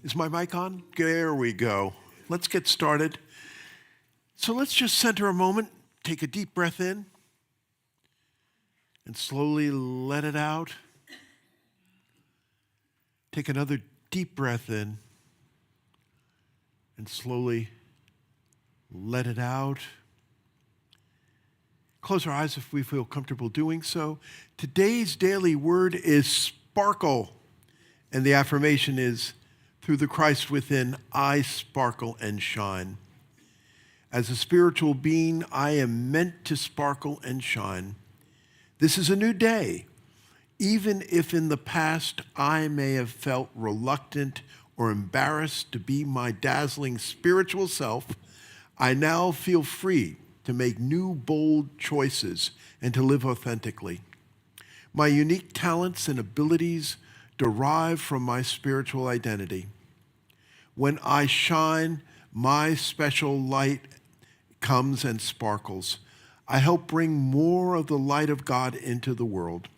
Is my mic on? There we go. Let's get started. So let's just center a moment, take a deep breath in, and slowly let it out. Take another deep breath in, and slowly let it out. Close our eyes if we feel comfortable doing so. Today's daily word is sparkle, and the affirmation is, through the Christ within, I sparkle and shine. As a spiritual being, I am meant to sparkle and shine. This is a new day. Even if in the past I may have felt reluctant or embarrassed to be my dazzling spiritual self, I now feel free to make new, bold choices and to live authentically. My unique talents and abilities derive from my spiritual identity. When I shine, my special light comes and sparkles. I help bring more of the light of God into the world.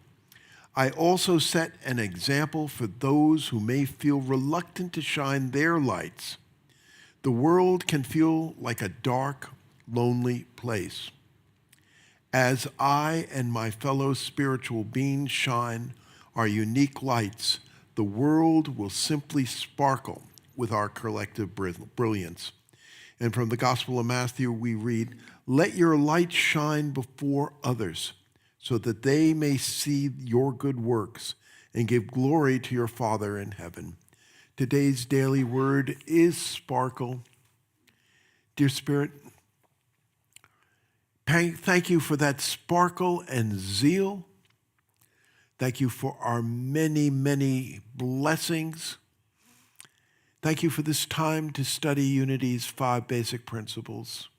I also set an example for those who may feel reluctant to shine their lights. The world can feel like a dark, lonely place. As I and my fellow spiritual beings shine our unique lights, the world will simply sparkle with our collective brilliance. And from the Gospel of Matthew, we read, "Let your light shine before others, so that they may see your good works and give glory to your Father in heaven." Today's daily word is sparkle. Dear Spirit, thank you for that sparkle and zeal. Thank you for our many, many blessings. Thank you for this time to study Unity's 5 basic principles.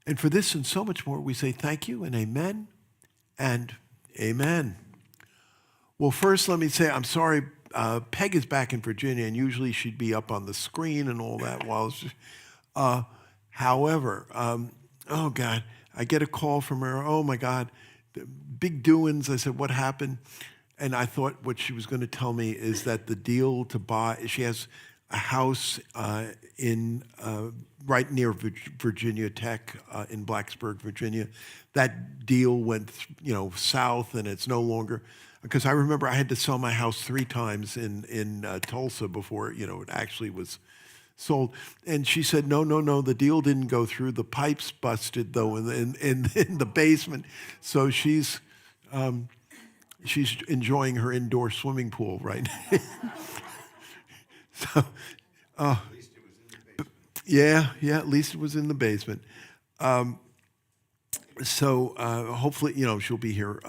And for this and so much more, we say thank you and amen and amen. Well, first let me say I'm sorry, Peg is back in Virginia, and usually she'd be up on the screen and all that. However, oh God, I get a call from her. Oh my God, big doings. I said, what happened? And I thought what she was going to tell me is that the deal to buy, she has a house in right near Virginia Tech in Blacksburg, Virginia. That deal went, south, and it's no longer, because I remember I had to sell my house 3 times in Tulsa before it actually was sold. And she said, no, the deal didn't go through. The pipes busted though in the basement. So she's enjoying her indoor swimming pool right now. So, at least it was in the basement. Yeah, at least it was in the basement. So hopefully, she'll be here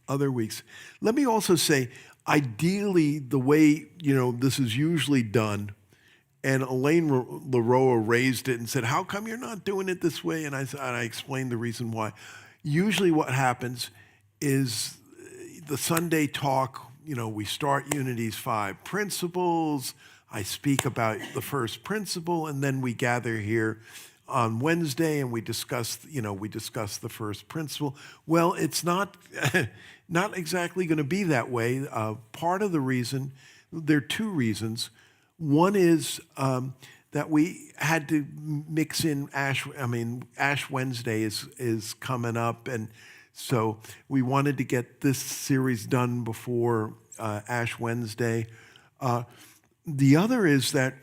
other weeks. Let me also say, ideally, the way, this is usually done, and Elaine LaRoa raised it and said, how come you're not doing it this way? And I explained the reason why. Usually what happens is the Sunday talk, we start Unity's 5 principles. I speak about the first principle, and then we gather here on Wednesday and we discuss the first principle. Well, it's not not exactly going to be that way. Part of the reason, there are 2 reasons. One is that we had to mix in Ash Wednesday is coming up, and so we wanted to get this series done before Ash Wednesday. The other is that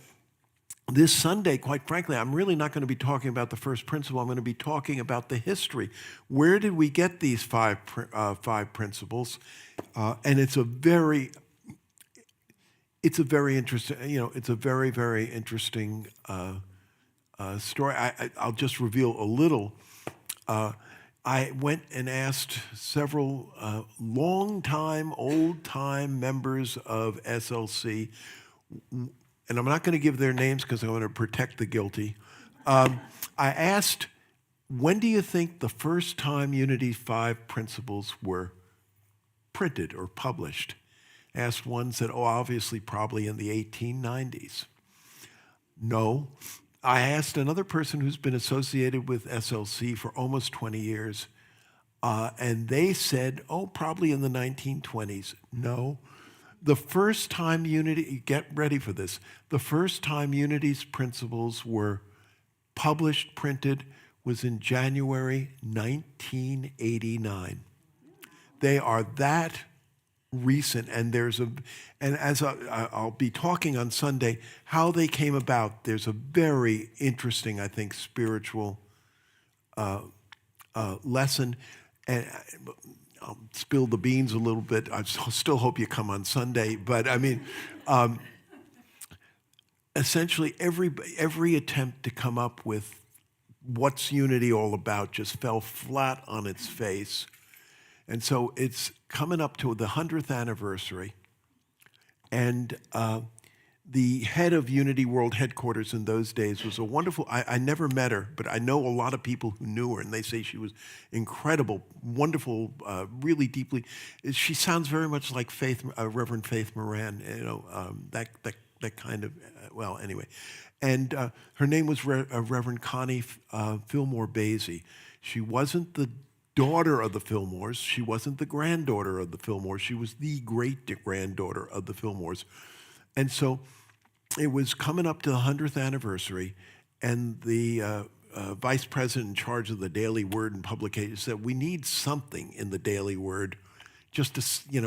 this Sunday, quite frankly, I'm really not going to be talking about the first principle. I'm going to be talking about the history. Where did we get these 5 principles? And it's a very interesting. It's a very, very interesting story. I'll just reveal a little. I went and asked several long-time, old-time members of SLC, and I'm not going to give their names because I want to protect the guilty. I asked, when do you think the first time Unity 5 principles were printed or published? Asked one, said, obviously probably in the 1890s. No. I asked another person who's been associated with SLC for almost 20 years, and they said, probably in the 1920s. No. The first time Unity, get ready for this, the first time Unity's principles were published, printed, was in January 1989. They are that recent, and as I'll be talking on Sunday, how they came about, there's a very interesting, I think, spiritual lesson. And I'll spill the beans a little bit. I still hope you come on Sunday, but I mean, essentially every attempt to come up with what's unity all about just fell flat on its face. And so it's coming up to the 100th anniversary, and the head of Unity World Headquarters in those days was a wonderful, I never met her, but I know a lot of people who knew her, and they say she was incredible, wonderful, really deeply. She sounds very much like Reverend Faith Moran, that kind of, well, anyway. And her name was Reverend Connie Fillmore Basie. She wasn't the daughter of the Fillmores. She wasn't the granddaughter of the Fillmores. She was the great-granddaughter of the Fillmores. And so it was coming up to the 100th anniversary, and the vice president in charge of the Daily Word and publication said, we need something in the Daily Word just to,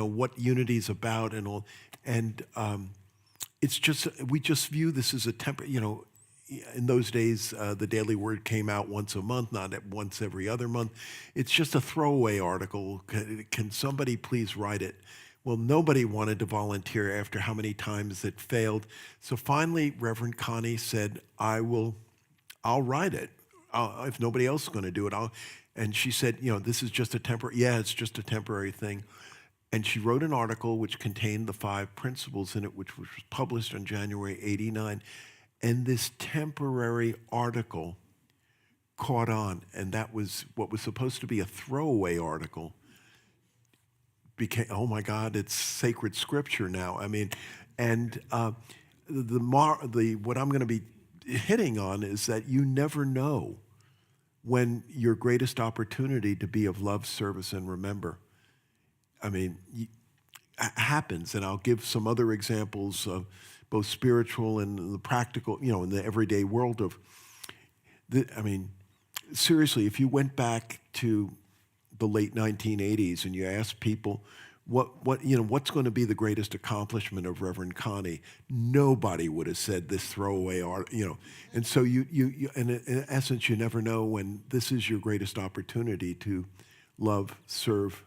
what unity's about and all. And it's just, we just view this as a in those days, the Daily Word came out once a month, not once every other month. It's just a throwaway article. Can somebody please write it? Well, nobody wanted to volunteer after how many times it failed. So finally, Reverend Connie said, I'll write it. If nobody else is going to do it, and she said, this is just it's just a temporary thing. And she wrote an article which contained the 5 principles in it, which was published on January 89. And this temporary article caught on, and that was what was supposed to be a throwaway article became, oh my God, it's sacred scripture now. I mean, and what I'm going to be hitting on is that you never know when your greatest opportunity to be of love, service, and remember, I mean, happens. And I'll give some other examples of both spiritual and the practical, in the everyday world of, seriously, if you went back to the late 1980s and you asked people what's going to be the greatest accomplishment of Reverend Connie, nobody would have said this throwaway art, And so you in essence, you never know when this is your greatest opportunity to love, serve,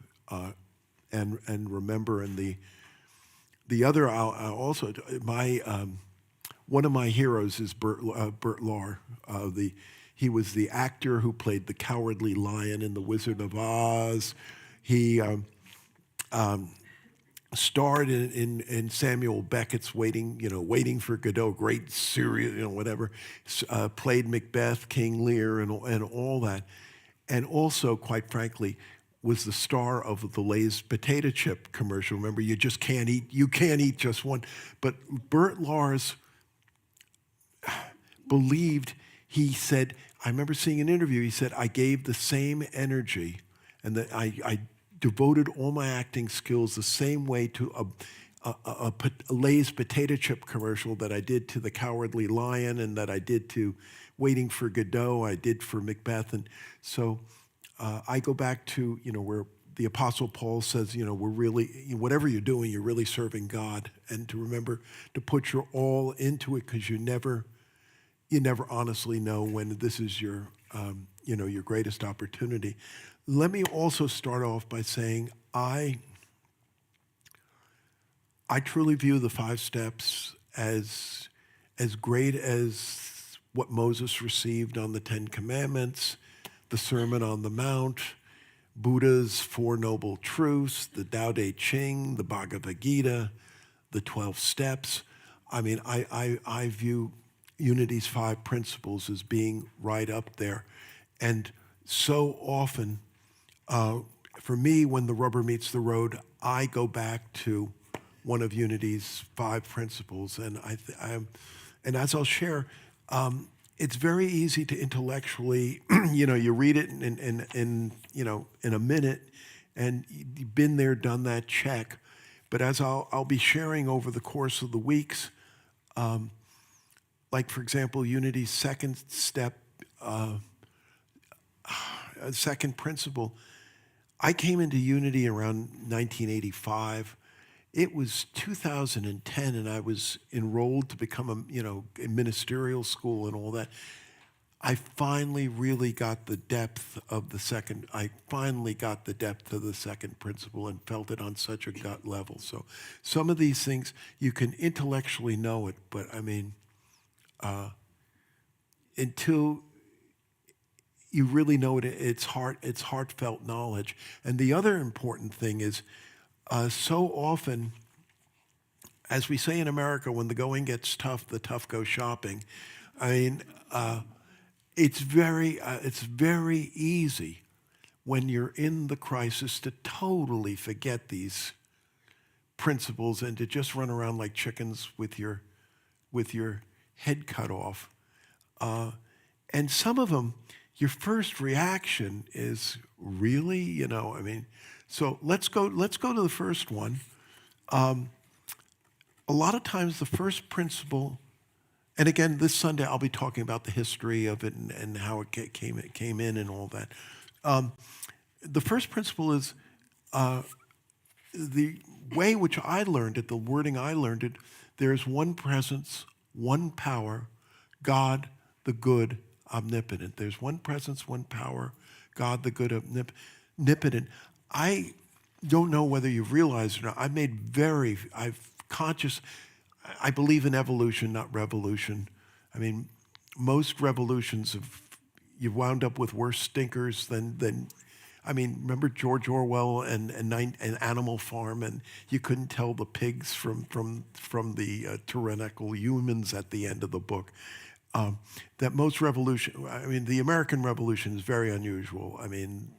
and remember. And the other, also, one of my heroes is Bert Lahr. He was the actor who played the Cowardly Lion in The Wizard of Oz. He starred in Samuel Beckett's Waiting for Godot, great series, whatever. Played Macbeth, King Lear, and all that. And also, quite frankly, was the star of the Lay's potato chip commercial. Remember, you can't eat just one. But Bert Lahr's believed, he said, I remember seeing an interview, he said, I gave the same energy and that I devoted all my acting skills the same way to a Lay's potato chip commercial that I did to the Cowardly Lion and that I did to Waiting for Godot, I did for Macbeth. And so I go back to, where the Apostle Paul says, we're really, whatever you're doing, you're really serving God. And to remember to put your all into it, because you never honestly know when this is your greatest opportunity. Let me also start off by saying I truly view the 5 steps as great as what Moses received on the 10 Commandments, the Sermon on the Mount, Buddha's 4 Noble Truths, the Tao Te Ching, the Bhagavad Gita, the 12 Steps. I mean, I view Unity's 5 principles as being right up there. And so often, for me, when the rubber meets the road, I go back to one of Unity's 5 principles. And and as I'll share, it's very easy to intellectually, you read it in a minute, and you've been there, done that, check. But as I'll be sharing over the course of the weeks, like for example, Unity's second step, second principle, I came into Unity around 1985. It was 2010, and I was enrolled to become a ministerial school and all that. I finally really got the depth of the second. I finally got the depth of the second principle and felt it on such a gut level. So, some of these things you can intellectually know it, but I mean, until you really know it, it's heartfelt knowledge. And the other important thing is, so often, as we say in America, when the going gets tough, the tough go shopping. I mean, it's very easy when you're in the crisis to totally forget these principles and to just run around like chickens with your head cut off. And some of them, your first reaction is really, I mean. So let's go to the first one. A lot of times the first principle, and again, this Sunday I'll be talking about the history of it and how it came in and all that. The first principle is the way which I learned it, the wording I learned it, there's one presence, one power, God the good, omnipotent. There's one presence, one power, God the good, omnipotent. I don't know whether you've realized or not, I believe in evolution, not revolution. I mean, most revolutions you've wound up with worse stinkers than I mean, remember George Orwell and Animal Farm, and you couldn't tell the pigs from the tyrannical humans at the end of the book. That most the American Revolution is very unusual. I mean,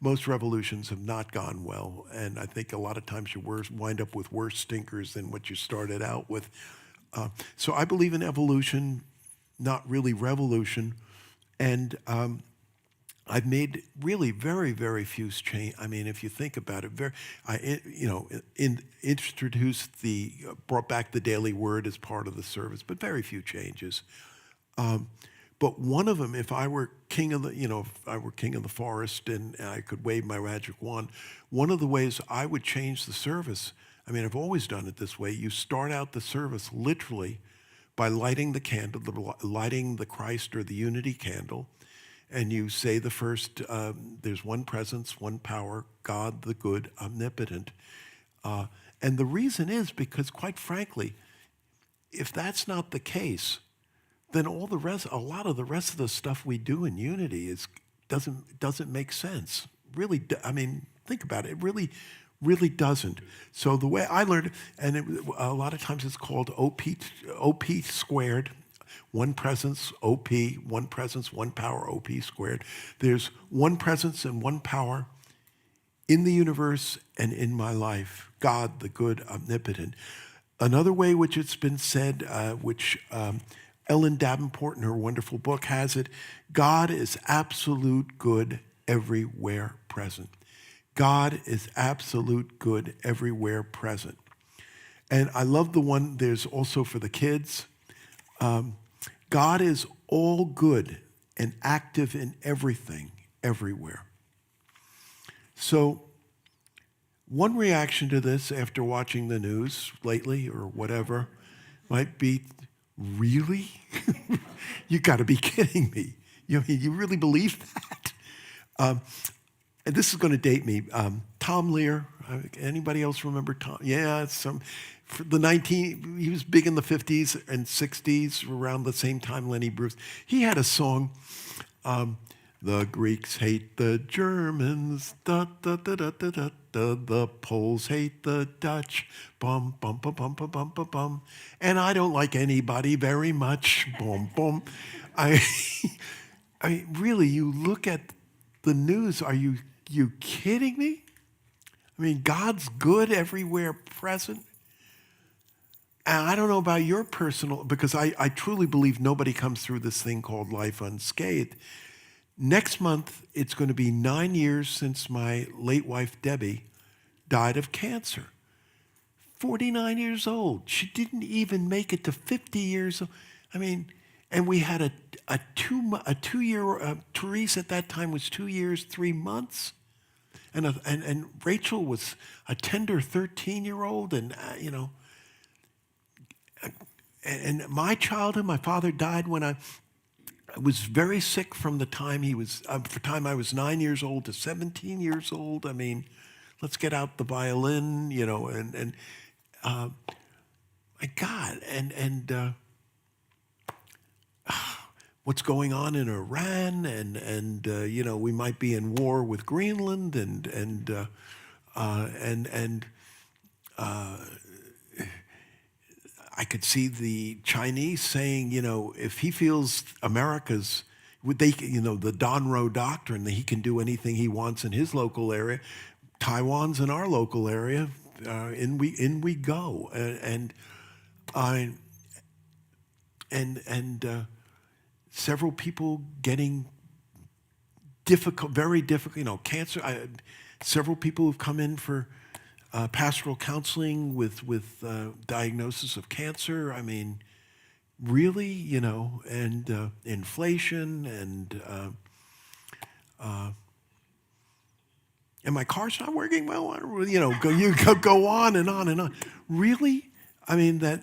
most revolutions have not gone well, and I think a lot of times you wind up with worse stinkers than what you started out with. So I believe in evolution, not really revolution, and I've made really very, very few change. I mean, if you think about it, brought back the daily word as part of the service, but very few changes. But one of them, if I were king of the forest and I could wave my magic wand, one of the ways I would change the service. I mean, I've always done it this way. You start out the service literally by lighting the candle, lighting the Christ or the unity candle, and you say the first, there's one presence, one power, God the good, omnipotent. And the reason is because, quite frankly, if that's not the case, then a lot of the rest of the stuff we do in unity doesn't make sense. Really, I mean, think about it. It really doesn't. So the way I learned, and a lot of times it's called OP squared. One presence, OP, one presence, one power, OP squared. There's one presence and one power in the universe and in my life, God, the good, omnipotent. Another way which it's been said, which Ellen Davenport in her wonderful book has it, God is absolute good everywhere present. God is absolute good everywhere present. And I love the one, there's also for the kids, God is all good and active in everything, everywhere. So one reaction to this after watching the news lately or whatever might be, really? You got to be kidding me. You really believe that? And this is going to date me. Tom Lear, anybody else remember Tom? Yeah, he was big in the 50s and 60s, around the same time Lenny Bruce. He had a song, the Greeks hate the Germans, da, da, da, da, da, da, da, the Poles hate the Dutch, bum, bum, bum, bum, bum, bum, bum, bum, and I don't like anybody very much, bum, bum. I really, you look at the news, are you kidding me? I mean, God's good everywhere present. And I don't know about your personal, because I truly believe nobody comes through this thing called life unscathed. Next month, it's going to be 9 years since my late wife, Debbie, died of cancer. 49 years old. She didn't even make it to 50 years old. I mean, and we had a 2 year, Therese at that time was 2 years, 3 months. And Rachel was a tender 13-year-old. And, and my childhood, my father died when I was very sick from the time I was 9 years old to 17 years old. I mean, let's get out the violin, and my God, and what's going on in Iran, and we might be in war with Greenland, and I could see the Chinese saying, if he feels America's, the Donroe Doctrine, that he can do anything he wants in his local area, Taiwan's in our local area, in we go, and several people getting very difficult, cancer. Several people who've come in for pastoral counseling with diagnosis of cancer. I mean, really, and inflation, and my car's not working well. Go on and on and on. Really, I mean that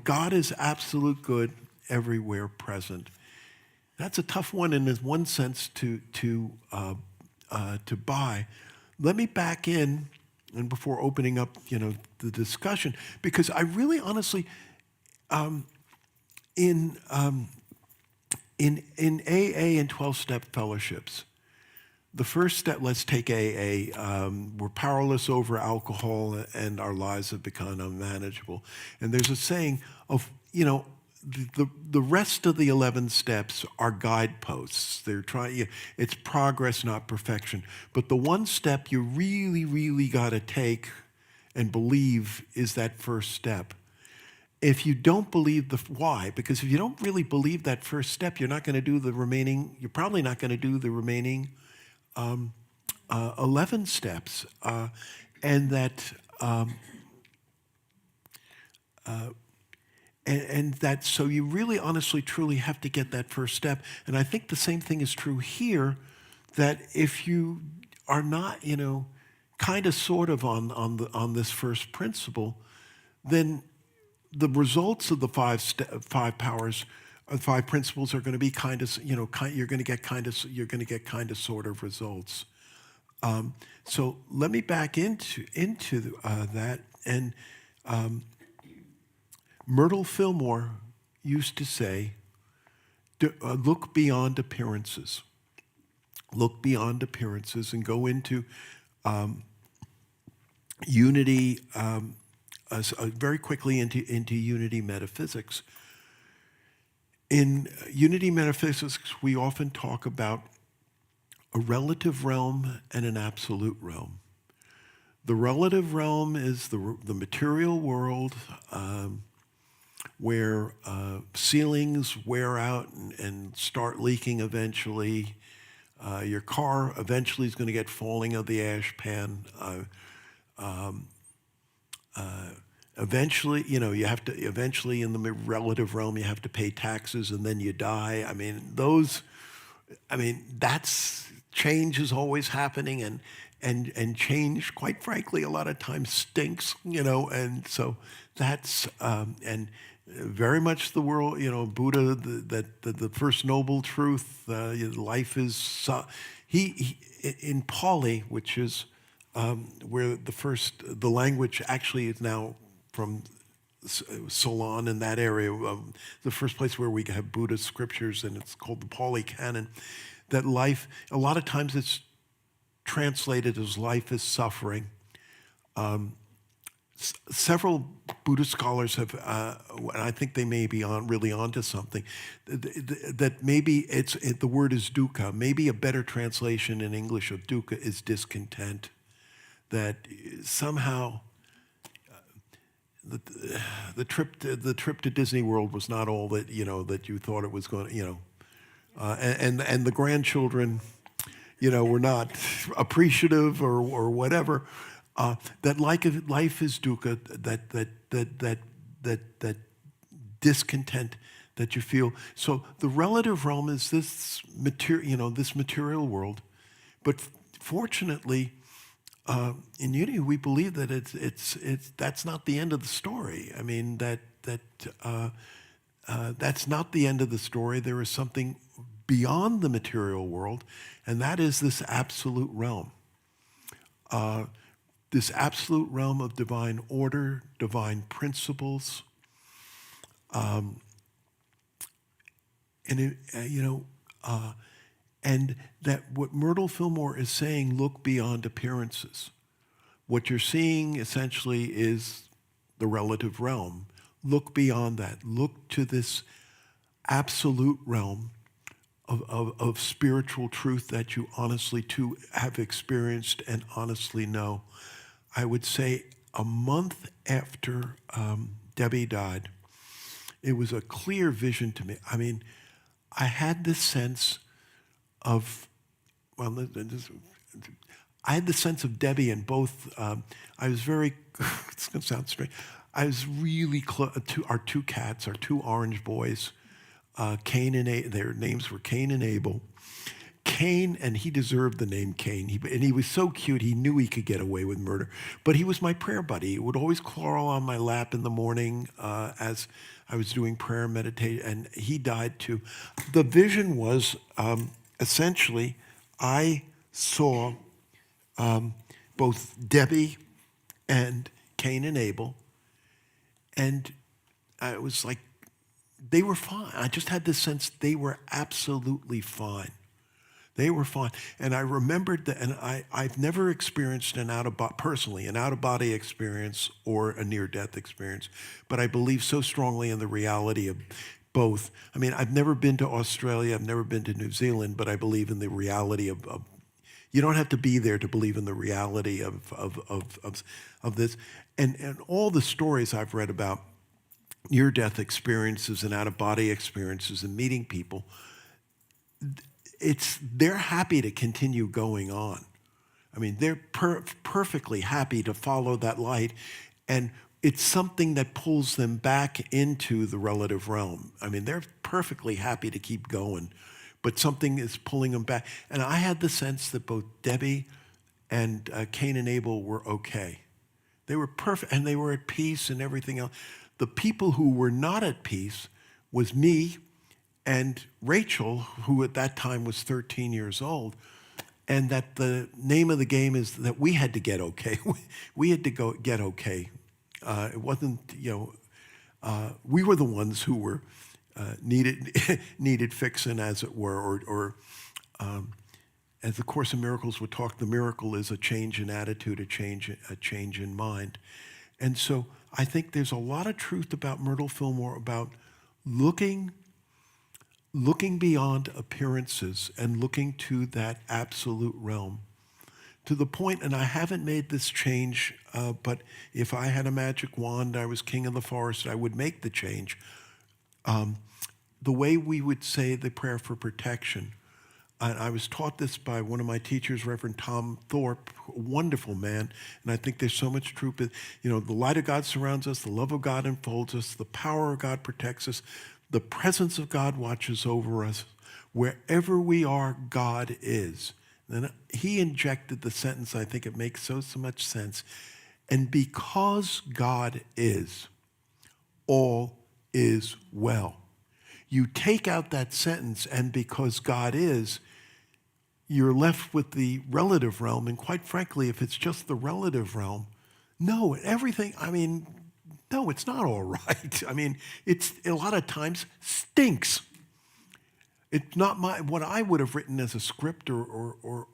God is absolute good, everywhere present. That's a tough one in one sense to buy. Let me back in, and before opening up, the discussion, because I really, honestly, in AA and 12-step fellowships, the first step, let's take AA, we're powerless over alcohol and our lives have become unmanageable. And there's a saying of, the rest of the 11 steps are guideposts. They're trying. It's progress, not perfection. But the one step you really, really got to take and believe is that first step. If you don't believe why? Because if you don't really believe that first step, you're not going to do the remaining. You're probably not going to do the remaining 11 steps, and that. And that, so you really, honestly, truly have to get that first step. And I think the same thing is true here, that if you are not, kind of sort of on this first principle, then the results of the five principles are going to be kind of, you're going to get kind of sort of results. So let me back into that. And Myrtle Fillmore used to say, look beyond appearances. Look beyond appearances and go into unity, very quickly into unity metaphysics. In unity metaphysics, we often talk about a relative realm and an absolute realm. The relative realm is the material world, where ceilings wear out and start leaking eventually. Your car eventually is going to get falling of the ash pan. Eventually, you have to, eventually in the relative realm, you have to pay taxes and then you die. That's, change is always happening, and change, quite frankly, a lot of times stinks, and so that's, and very much the world, Buddha, the first noble truth, life is, he in Pali, which is where the language actually is now from Ceylon and that area, the first place where we have Buddhist scriptures, and it's called the Pali Canon, that life, a lot of times it's translated as life is suffering. Several Buddhist scholars have, and I think they may be really onto something, that maybe the word is dukkha. Maybe a better translation in English of dukkha is discontent. That somehow the trip to Disney World was not all that that you thought it was going to, and the grandchildren, were not appreciative or whatever. That life is dukkha, that discontent that you feel. So the relative realm is this this material world, but fortunately, in Unity we believe that it's that's not the end of the story. I mean that's not the end of the story. There is something beyond the material world, and that is this absolute realm. This absolute realm of divine order, divine principles, and and that what Myrtle Fillmore is saying, look beyond appearances. What you're seeing essentially is the relative realm. Look beyond that. Look to this absolute realm of spiritual truth that you honestly too have experienced and honestly know. I would say a month after Debbie died, it was a clear vision to me. I mean, I had this sense of, I had the sense of Debbie in both. I was very, it's going to sound strange. I was really close to our two cats, our two orange boys, Cain and Abel. Their names were Cain and Abel. Cain, and he deserved the name Cain, and he was so cute, he knew he could get away with murder. But he was my prayer buddy. He would always crawl on my lap in the morning as I was doing prayer and meditation, and he died too. The vision was essentially, I saw both Debbie and Cain and Abel, and it was like they were fine. I just had this sense they were absolutely fine. They were fine. And I remembered that, and I've never experienced personally, an out-of-body experience or a near-death experience, but I believe so strongly in the reality of both. I mean, I've never been to Australia, I've never been to New Zealand, but I believe in the reality of you don't have to be there to believe in the reality of this. And all the stories I've read about near-death experiences and out-of-body experiences and meeting people, they're happy to continue going on. I mean, they're perfectly happy to follow that light, and it's something that pulls them back into the relative realm. I mean, they're perfectly happy to keep going, but something is pulling them back. And I had the sense that both Debbie and Cain and Abel were okay. They were perfect, and they were at peace and everything else. The people who were not at peace was me and Rachel, who at that time was 13 years old, and that the name of the game is that we had to get okay. We had to get okay. It wasn't, we were the ones who were needed fixing, as it were, or as the Course in Miracles would talk, the miracle is a change in attitude, a change in mind. And so I think there's a lot of truth about Myrtle Fillmore, about looking beyond appearances and looking to that absolute realm. To the point, and I haven't made this change, but if I had a magic wand, I was king of the forest, I would make the change. The way we would say the prayer for protection. I was taught this by one of my teachers, Reverend Tom Thorpe, a wonderful man, and I think there's so much truth. The light of God surrounds us, the love of God enfolds us, the power of God protects us, the presence of God watches over us. Wherever we are, God is. Then he injected the sentence, I think it makes so much sense. And because God is, all is well. You take out that sentence, and because God is, you're left with the relative realm. And quite frankly, if it's just the relative realm, no, everything, no, it's not all right. I mean, it's a lot of times stinks. It's not what I would have written as a script or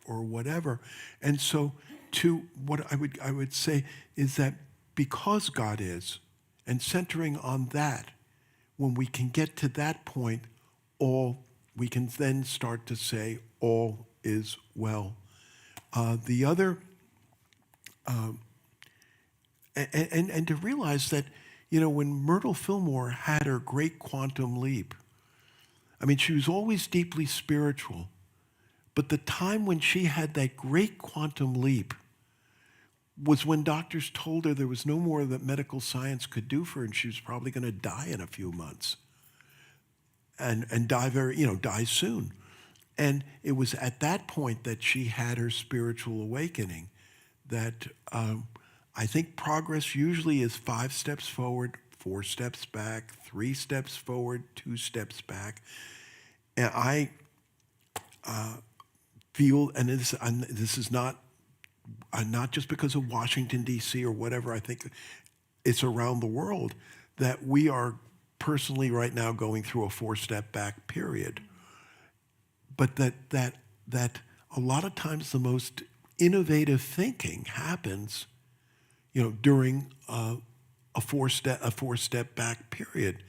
whatever. And so what I would say is that because God is, and centering on that, when we can get to that point, we can then start to say all is well. The other, and to realize that, when Myrtle Fillmore had her great quantum leap, she was always deeply spiritual, but the time when she had that great quantum leap was when doctors told her there was no more that medical science could do for her, and she was probably going to die in a few months, and die soon. And it was at that point that she had her spiritual awakening. That I think progress usually is 5 steps forward, 4 steps back, 3 steps forward, 2 steps back. And I feel, and this is not just because of Washington, D.C. or whatever, I think it's around the world, that we are personally right now going through a 4-step back period. But that a lot of times the most innovative thinking happens, during a 4-step back period.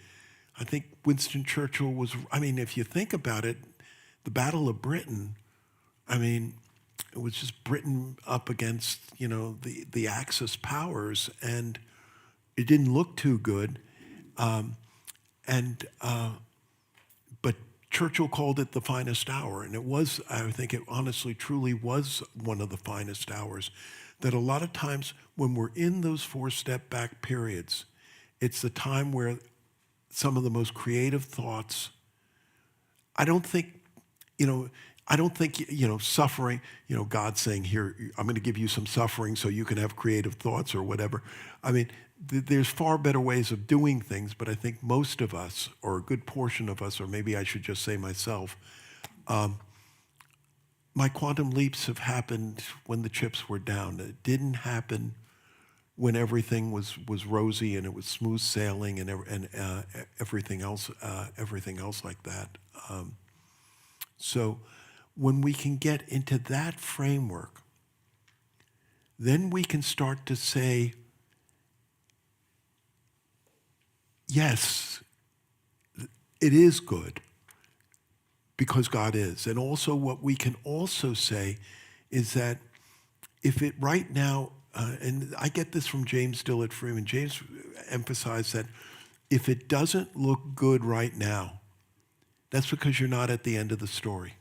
I think Winston Churchill was, if you think about it, the Battle of Britain, it was just Britain up against, the Axis powers, and it didn't look too good. But Churchill called it the finest hour, and it was, I think it honestly, truly was one of the finest hours. That a lot of times when we're in those 4-step back periods, it's the time where some of the most creative thoughts, I don't think, suffering, God saying, here, I'm going to give you some suffering so you can have creative thoughts or whatever. There's far better ways of doing things, but I think most of us, or a good portion of us, or maybe I should just say myself, my quantum leaps have happened when the chips were down. It didn't happen when everything was rosy and it was smooth sailing and everything else like that. So when we can get into that framework, then we can start to say, yes, it is good because God is. And also what we can also say is that if it right now, and I get this from James Dillard Freeman, James emphasized that if it doesn't look good right now, that's because you're not at the end of the story.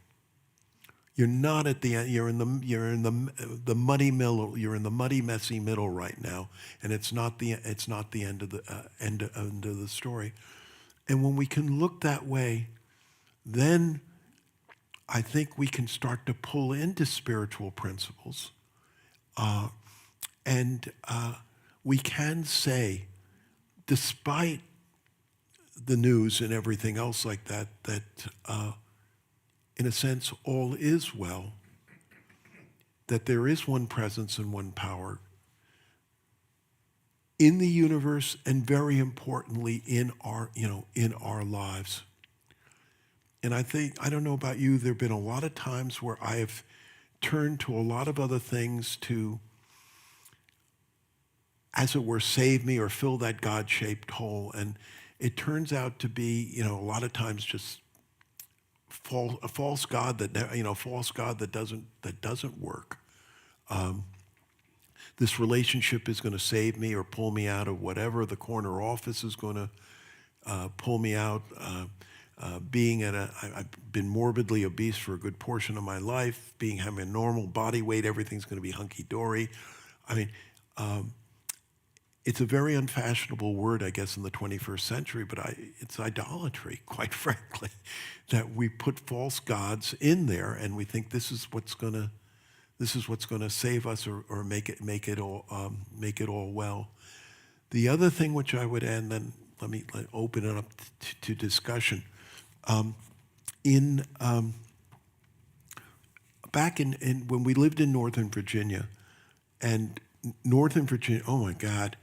You're not at the end. You're in the muddy middle. You're in the muddy, messy middle right now, and it's not the end of the end of the story. And when we can look that way, then I think we can start to pull into spiritual principles, and we can say, despite the news and everything else like that, that in a sense, all is well, that there is one presence and one power in the universe, and very importantly in our lives. And I think, I don't know about you, there have been a lot of times where I have turned to a lot of other things to, as it were, save me or fill that God-shaped hole. And it turns out to be, a lot of times just a false God that doesn't work. This relationship is going to save me or pull me out of whatever. The corner office is going to pull me out. I've been morbidly obese for a good portion of my life. Having a normal body weight, everything's going to be hunky dory. It's a very unfashionable word, I guess, in the 21st century, but it's idolatry, quite frankly, that we put false gods in there, and we think this is what's going to save us or make it all well. The other thing which I would add, and then let me open it up to discussion. Back in when we lived in Northern Virginia, oh my God,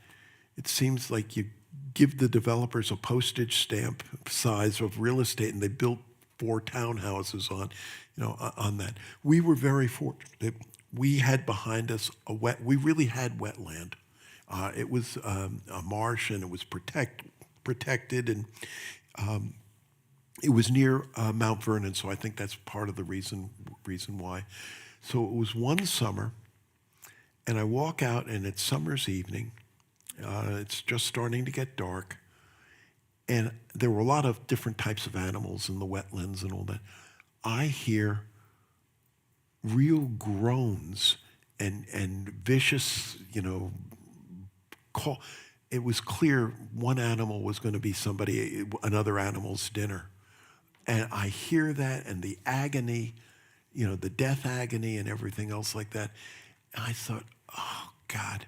it seems like you give the developers a postage stamp size of real estate, and they built 4 townhouses on that. We were very fortunate. We had behind us we really had wetland. It was a marsh, and it was protected, and it was near Mount Vernon, so I think that's part of the reason why. So it was one summer, and I walk out, and it's summer's evening. It's just starting to get dark, and there were a lot of different types of animals in the wetlands and all that. I hear real groans and vicious, call. It was clear one animal was going to be another animal's dinner. And I hear that and the agony, the death agony and everything else like that. And I thought, oh God,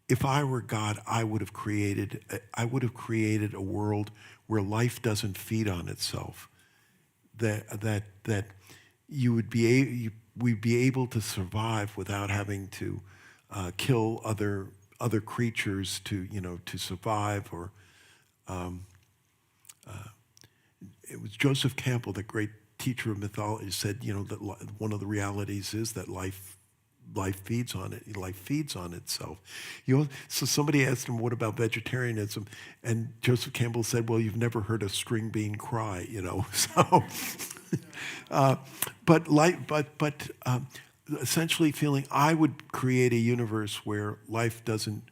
if I were God, I would have created a world where life doesn't feed on itself. That we'd be able to survive without having to kill other creatures to survive. Or it was Joseph Campbell, the great teacher of mythology, said that one of the realities is that life feeds on it. Life feeds on itself. So somebody asked him, "What about vegetarianism?" And Joseph Campbell said, "Well, you've never heard a string bean cry, So, but essentially, feeling I would create a universe where life doesn't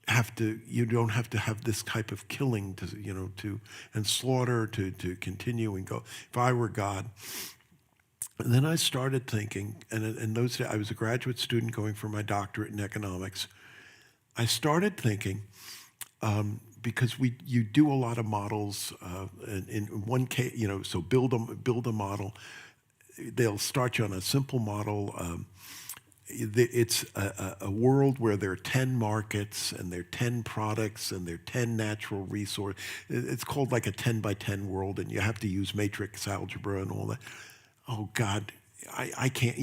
have to. You don't have to have this type of killing and slaughter to continue and go. If I were God." And then I started thinking, and in those days, I was a graduate student going for my doctorate in economics. I started thinking, because you do a lot of models, in one case, so build a model. They'll start you on a simple model. It's a world where there are 10 markets and there are 10 products and there are 10 natural resources. It's called like a 10 by 10 world, and you have to use matrix algebra and all that. Oh God, I can't,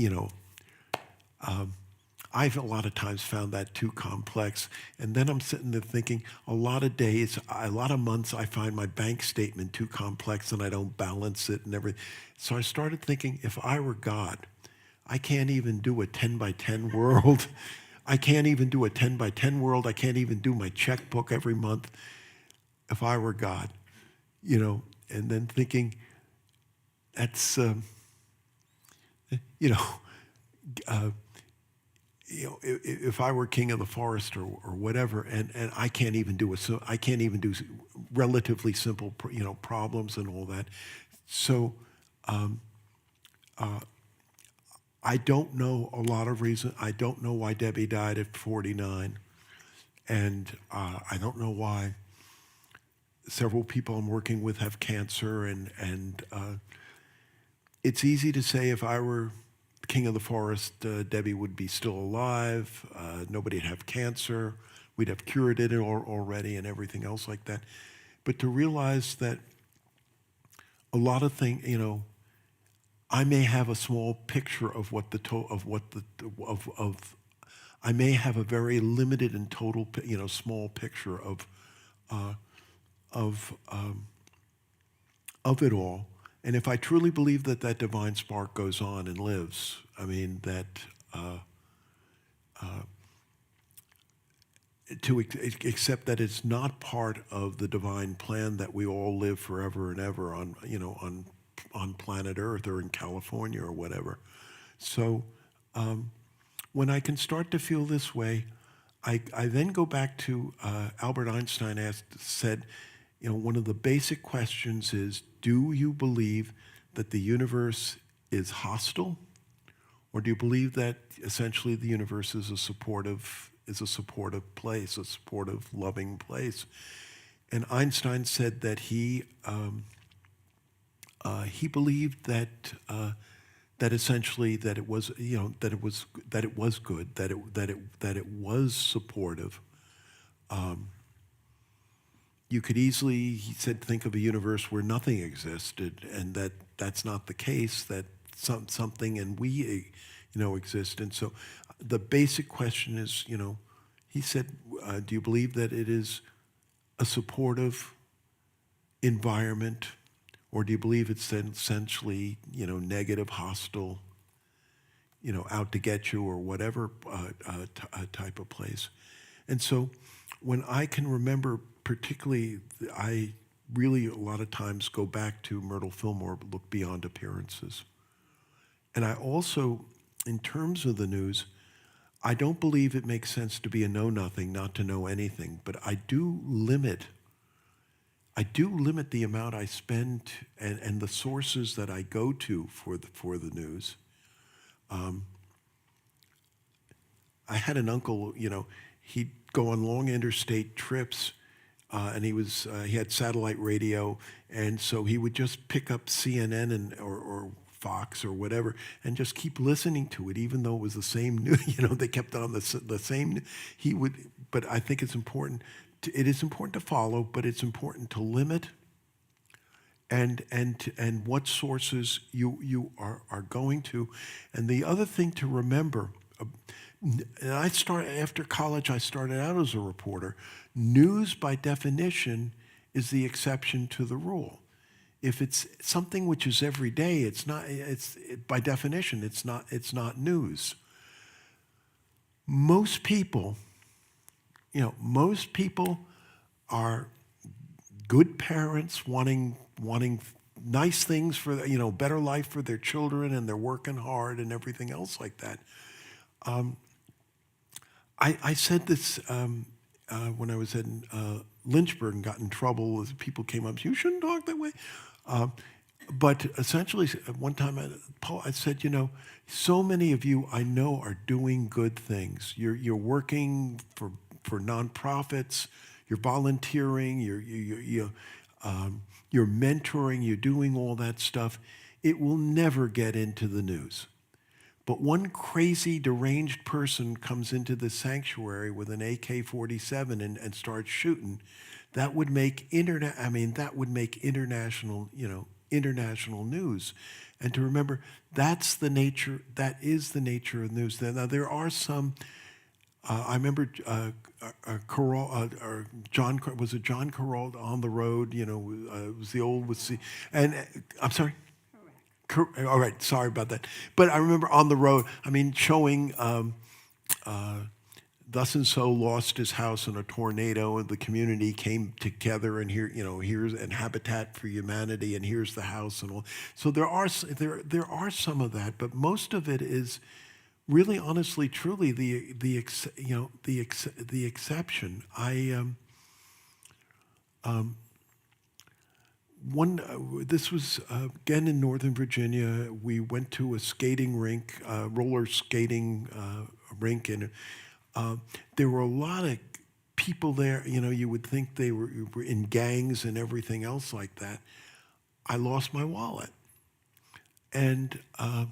I've a lot of times found that too complex. And then I'm sitting there thinking, a lot of days, a lot of months, I find my bank statement too complex and I don't balance it and everything. So I started thinking, if I were God, I can't even do a 10 by 10 world. I can't even do a 10 by 10 world. I can't even do my checkbook every month. If I were God, and then thinking, that's, if I were king of the forest or whatever, and I can't even do relatively simple problems and all that. So I don't know a lot of reasons. I don't know why Debbie died at 49, and I don't know why several people I'm working with have cancer, and it's easy to say if I were king of the forest, Debbie would be still alive, nobody'd have cancer, we'd have cured it already and everything else like that. But to realize that a lot of things, I may have a small picture of I may have a very limited and total, small picture of it all. And if I truly believe that divine spark goes on and lives, I mean, that to accept that it's not part of the divine plan that we all live forever and ever on planet Earth or in California or whatever. So when I can start to feel this way, I then go back to Albert Einstein said, one of the basic questions is, do you believe that the universe is hostile? Or do you believe that essentially the universe is a supportive place, a supportive, loving place? And Einstein said that he believed that essentially that it was that it was good, that it was supportive. You could easily, he said, think of a universe where nothing existed, and that's not the case. That something and we, exist. And so, the basic question is, he said, do you believe that it is a supportive environment, or do you believe it's essentially, negative, hostile, out to get you, or whatever type of place? And so, when I can remember, particularly, I really a lot of times go back to Myrtle Fillmore, look beyond appearances. And I also, in terms of the news, I don't believe it makes sense to be a know-nothing, not to know anything, but I do limit the amount I spend and the sources that I go to for the news. I had an uncle, he'd go on long interstate trips, and he had satellite radio, and so he would just pick up CNN or Fox or whatever, and just keep listening to it, even though it was the same news. They kept on the same. He would, but I think it's important. It is important to follow, but it's important to limit. And what sources you are going to, and the other thing to remember. And after college. I started out as a reporter. News, by definition, is the exception to the rule. If it's something which is every day, it's not. By definition, it's not. It's not news. Most people, most people are good parents wanting nice things for better life for their children, and they're working hard and everything else like that. I said this when I was in Lynchburg and got in trouble as people came up. You shouldn't talk that way. But essentially, one time I said, so many of you I know are doing good things. You're working for nonprofits. You're volunteering. You're mentoring. You're doing all that stuff. It will never get into the news. But one crazy, deranged person comes into the sanctuary with an AK-47 and starts shooting. That would make international news. And to remember, that is the nature of news. Now there are some. I remember John Carroll on the road. It was the old with C. And I'm sorry. All right, sorry about that. But I remember on the road, showing thus and so lost his house in a tornado, and the community came together, and here's and Habitat for Humanity, and here's the house, and all. So there are some of that, but most of it is really, honestly, truly the exception. This was again in Northern Virginia. We went to a skating rink, roller skating rink, and there were a lot of people there. You would think they were in gangs and everything else like that. I lost my wallet, and a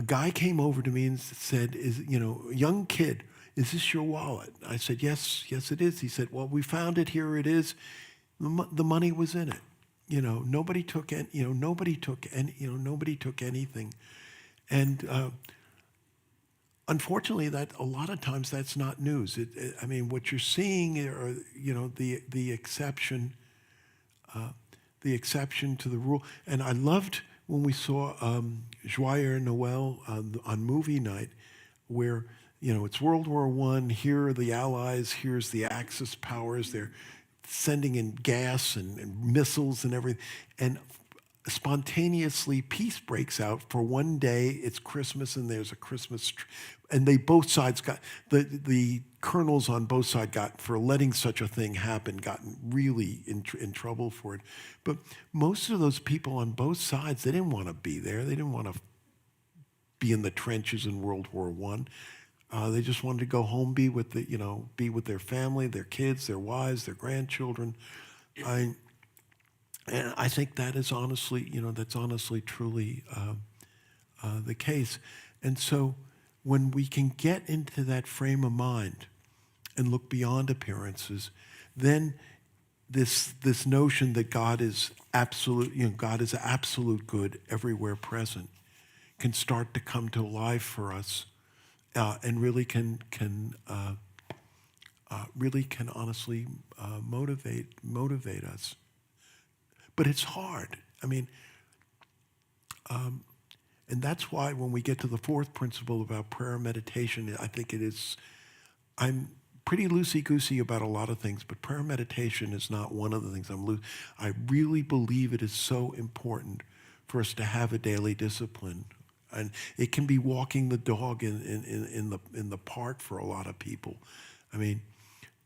guy came over to me and said, young kid, is this your wallet? I said, yes, it is. He said, well, we found it. Here it is. The money was in it. Nobody took nobody took anything. And unfortunately, that a lot of times that's not news. What you're seeing are the exception to the rule. And I loved when we saw Joyeux Noel on movie night, where it's World War I. Here are the Allies. Here's the Axis powers. They're sending in gas and missiles and everything, and spontaneously peace breaks out for one day. It's Christmas, and there's a Christmas and both sides got the colonels on both sides got, for letting such a thing happen, gotten really in trouble for it. But most of those people on both sides, they didn't want to be there. They didn't want to be in the trenches in World War I. They just wanted to go home, be with their family, their kids, their wives, their grandchildren. And I think that is honestly, truly the case. And so when we can get into that frame of mind and look beyond appearances, then this notion that God is absolute, God is absolute good, everywhere present, can start to come to life for us. And really can honestly motivate us. But it's hard. And that's why when we get to the fourth principle about prayer and meditation, I think it is. I'm pretty loosey-goosey about a lot of things, but prayer and meditation is not one of the things I really believe it is so important for us to have a daily discipline. And it can be walking the dog in the park for a lot of people.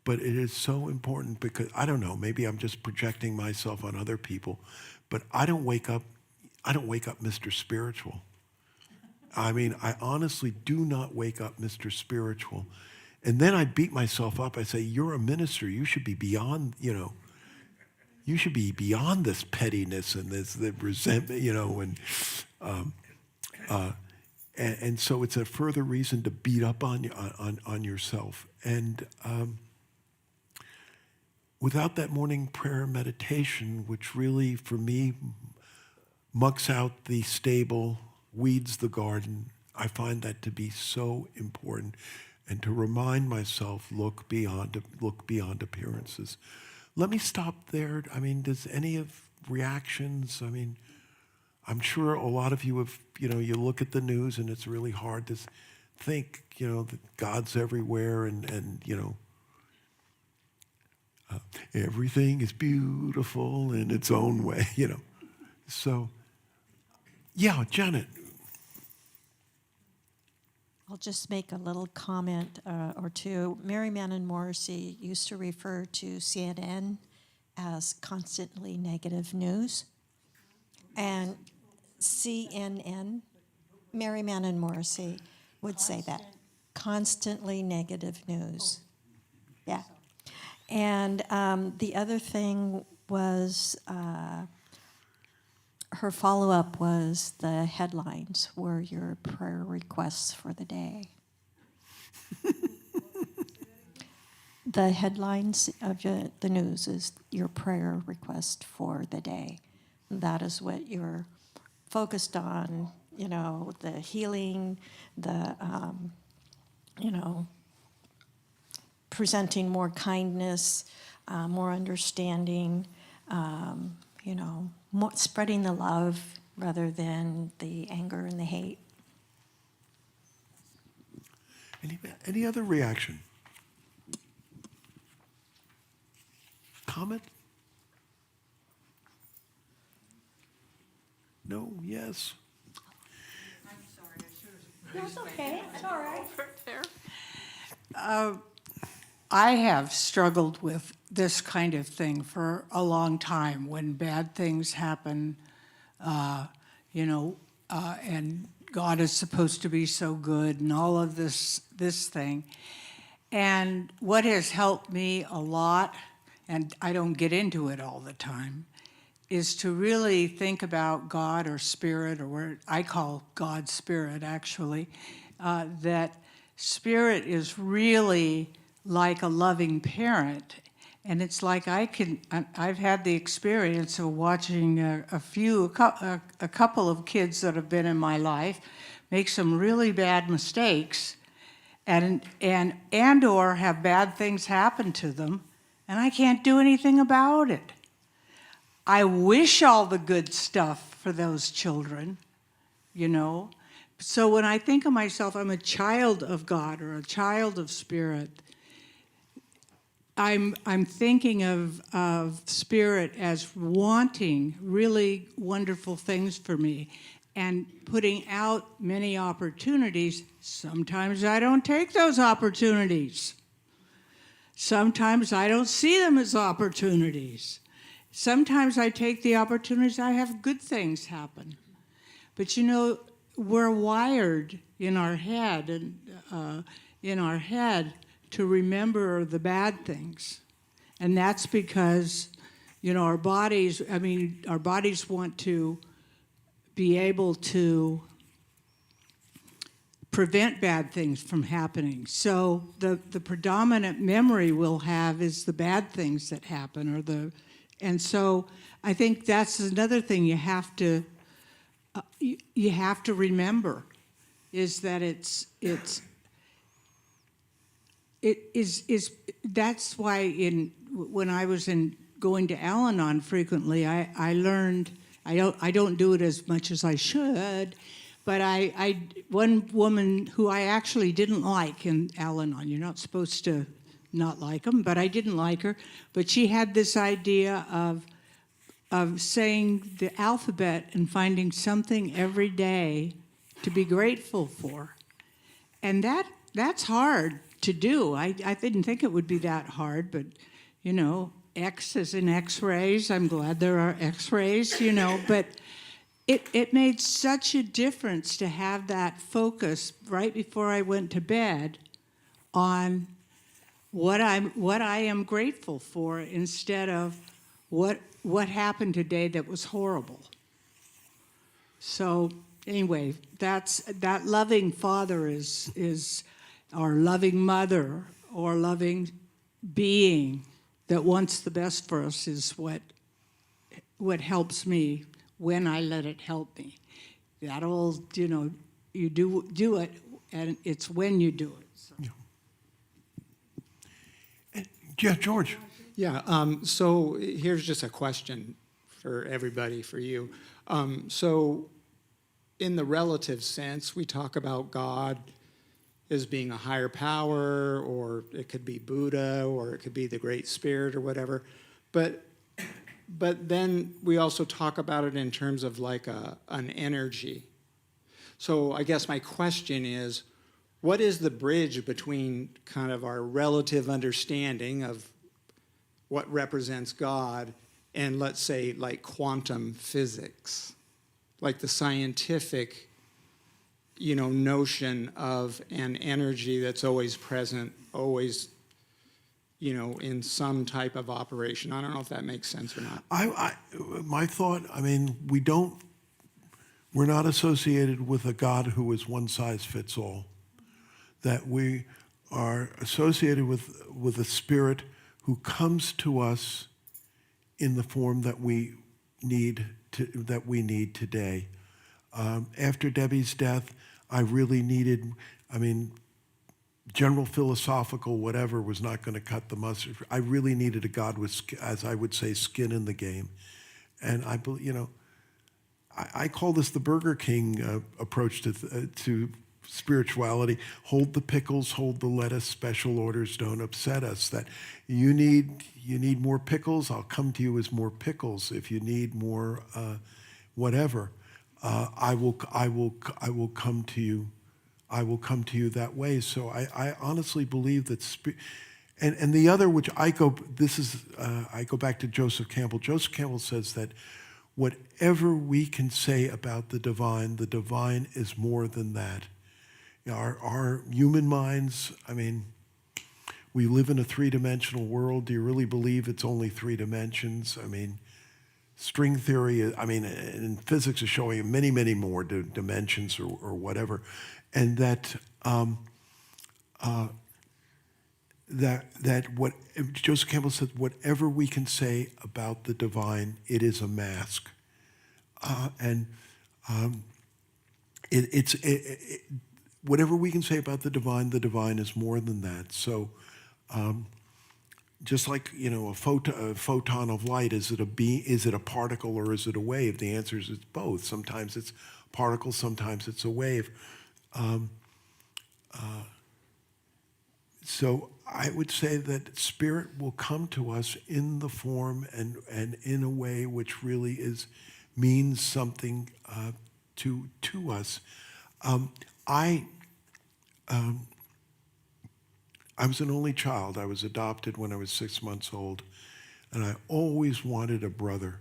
But it is so important because, I don't know, maybe I'm just projecting myself on other people, but I don't wake up Mr. Spiritual. I mean, I honestly do not wake up Mr. Spiritual. And then I beat myself up. I say, you're a minister. You should be beyond, you should be beyond this pettiness and this the resentment, and so it's a further reason to beat up on yourself. And without that morning prayer and meditation, which really, for me, mucks out the stable, weeds the garden, I find that to be so important. And to remind myself, look beyond appearances. Let me stop there. I mean, does any of reactions? I mean, I'm sure a lot of you have, you look at the news and it's really hard to think, that God's everywhere and everything is beautiful in its own way, So, yeah, Janet. I'll just make a little comment or two. Mary Manon Morrissey used to refer to CNN as constantly negative news. And CNN, Mary Manon Morrissey would say that. Constantly negative news. Yeah. And the other thing was her follow-up was the headlines were your prayer requests for the day. The headlines of the news is your prayer request for the day. That is what you're focused on, the healing, the, presenting more kindness, more understanding, more spreading the love rather than the anger and the hate. Any other reaction? Comment? No? Yes? I'm sorry, I should have. That's okay. It's all right. I have struggled with this kind of thing for a long time. When bad things happen, and God is supposed to be so good, and all of this thing. And what has helped me a lot, and I don't get into it all the time, is to really think about God or Spirit, or what I call God Spirit, actually, that Spirit is really like a loving parent. And it's like I've had the experience of watching a couple of kids that have been in my life make some really bad mistakes and or have bad things happen to them, and I can't do anything about it. I wish all the good stuff for those children, So when I think of myself, I'm a child of God or a child of Spirit. I'm thinking of Spirit as wanting really wonderful things for me and putting out many opportunities. Sometimes I don't take those opportunities. Sometimes I don't see them as opportunities. Sometimes I take the opportunities, I have good things happen. But we're wired in our head to remember the bad things. And that's because, our bodies want to be able to prevent bad things from happening. So the predominant memory we'll have is the bad things that happen, and so I think that's another thing you have to remember, is that that's why when I was going to Al-Anon frequently, I learned, I don't do it as much as I should, but one woman who I actually didn't like in Al-Anon, you're not supposed to not like them, but I didn't like her, but she had this idea of saying the alphabet and finding something every day to be grateful for. And that's hard to do. I didn't think it would be that hard, but, X is in X-rays. I'm glad there are X-rays, but it made such a difference to have that focus right before I went to bed on what I am grateful for instead of what happened today that was horrible. So anyway, that loving father is or loving mother or loving being that wants the best for us is what helps me when I let it help me. That old, you do it, and it's when you do it. So. Yeah, George. Yeah, so here's just a question for everybody, for you. So in the relative sense, we talk about God as being a higher power, or it could be Buddha, or it could be the Great Spirit or whatever. But then we also talk about it in terms of like an energy. So I guess my question is, what is the bridge between kind of our relative understanding of what represents God and, let's say, like quantum physics, like the scientific, notion of an energy that's always present, always, in some type of operation? I don't know if that makes sense or not. My thought, we're not associated with a God who is one size fits all. That we are associated with a spirit who comes to us in the form that we need today. After Debbie's death, I really needed, general philosophical whatever was not going to cut the mustard. I really needed a God with, as I would say, skin in the game. And I believe, I call this the Burger King approach to spirituality. Hold the pickles, hold the lettuce. Special orders don't upset us. That you need more pickles, I'll come to you as more pickles. If you need more whatever, I will come to you. I will come to you that way. So I honestly believe that and the other, which I go back to Joseph Campbell. Joseph Campbell says that whatever we can say about the divine is more than that. Our human minds, we live in a three-dimensional world. Do you really believe it's only three dimensions? String theory, and physics is showing many, many more dimensions or whatever. And that what Joseph Campbell said, whatever we can say about the divine, it is a mask. Whatever we can say about the divine is more than that. So just like, a photon of light, is it a particle or is it a wave? The answer is it's both. Sometimes it's a particle, sometimes it's a wave. So I would say that spirit will come to us in the form and in a way which really means something to us. I was an only child. I was adopted when I was 6 months old, and I always wanted a brother.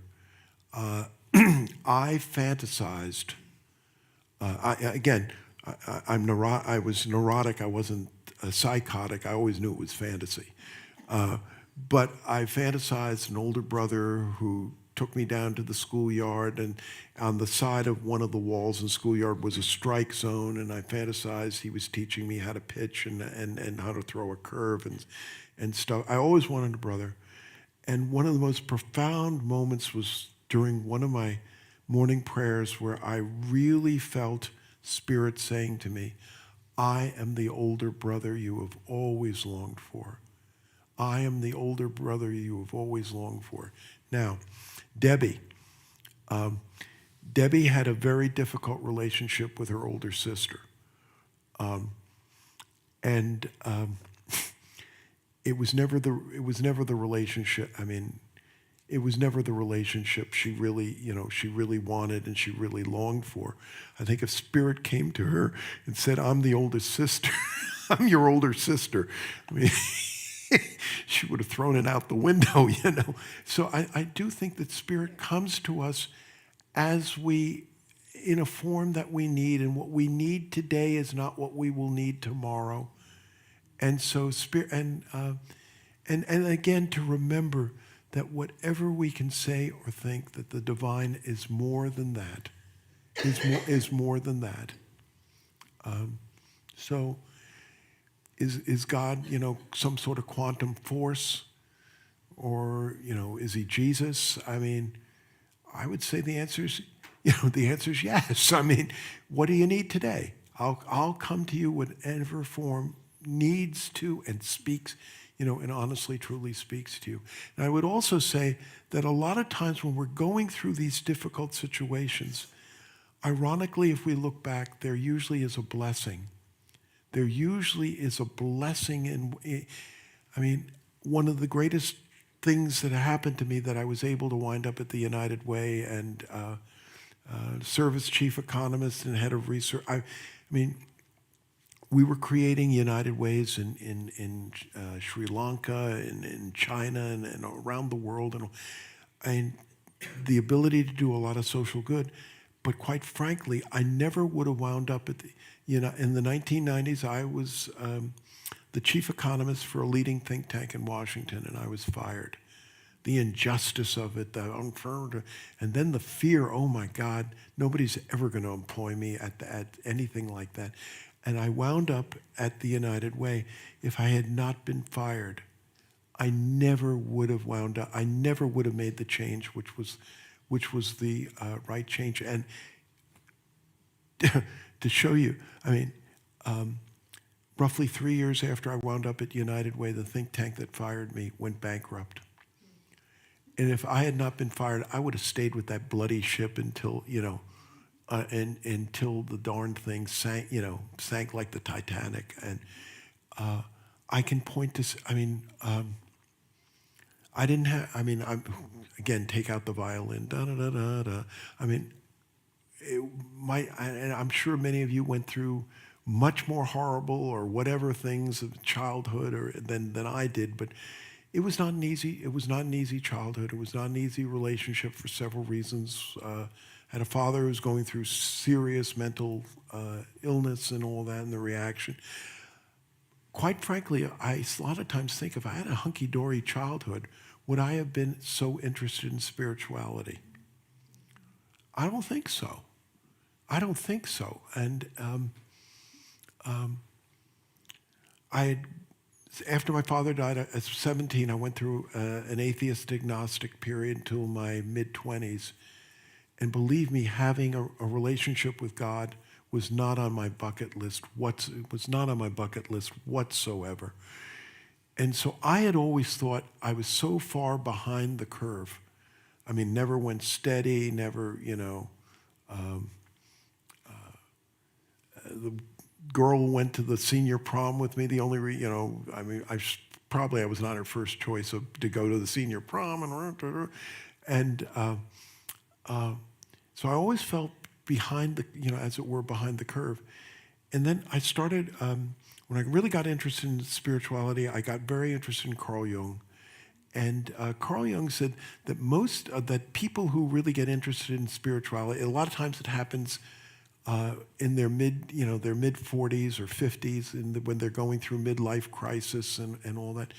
I fantasized. I was neurotic. I wasn't psychotic. I always knew it was fantasy. But I fantasized an older brother who took me down to the schoolyard, and on the side of one of the walls in the schoolyard was a strike zone, and I fantasized he was teaching me how to pitch and how to throw a curve and stuff. I always wanted a brother. And one of the most profound moments was during one of my morning prayers where I really felt Spirit saying to me, I am the older brother you have always longed for. I am the older brother you have always longed for. Now, Debbie had a very difficult relationship with her older sister. It was never the relationship. It was never the relationship she really wanted and she really longed for. I think if Spirit came to her and said, I'm the oldest sister, I'm your older sister, she would have thrown it out the window, So I do think that Spirit comes to us as we in a form that we need, and what we need today is not what we will need tomorrow. And so, and again, to remember that whatever we can say or think, that the divine is more than that, is more than that. So, is God, some sort of quantum force, or is he Jesus? I mean, I would say the answer is, yes. I mean, what do you need today? I'll come to you whatever form needs to and speaks, and honestly, truly speaks to you. And I would also say that a lot of times when we're going through these difficult situations, ironically, if we look back, there usually is a blessing. There usually is a blessing one of the greatest things that happened to me, that I was able to wind up at the United Way and serve as chief economist and head of research. We were creating United Ways in Sri Lanka and in China and around the world, and the ability to do a lot of social good. But quite frankly, I never would have wound up at in the 1990s, I was the chief economist for a leading think tank in Washington, and I was fired. The injustice of it, the unfair, and then the fear, oh my God, nobody's ever going to employ me at anything like that. And I wound up at the United Way. If I had not been fired, I never would have wound up, I never would have made the change, which was the right change. And to show you, roughly 3 years after I wound up at United Way, the think tank that fired me went bankrupt. And if I had not been fired, I would have stayed with that bloody ship until, until the darn thing sank like the Titanic. And I can point to, I didn't have, again, take out the violin, da-da-da-da-da. And I'm sure many of you went through much more horrible or whatever things of childhood than I did, but it was not an easy childhood. It was not an easy relationship for several reasons. Had a father who was going through serious mental illness and all that, and the reaction. Quite frankly, I a lot of times think, if I had a hunky-dory childhood, would I have been so interested in spirituality? I don't think so. And after my father died at 17, I went through an atheist agnostic period until my mid-20s. And believe me, having a relationship with God was not on my bucket list. It was not on my bucket list whatsoever. And so I had always thought I was so far behind the curve. Never went steady, never, the girl who went to the senior prom with me, the only, I was not her first choice to go to the senior prom, and so I always felt behind the, as it were, behind the curve. And then I started, when I really got interested in spirituality, I got very interested in Carl Jung. And Carl Jung said that that people who really get interested in spirituality, a lot of times it happens in their mid 40s or 50s, when they're going through midlife crisis and all that.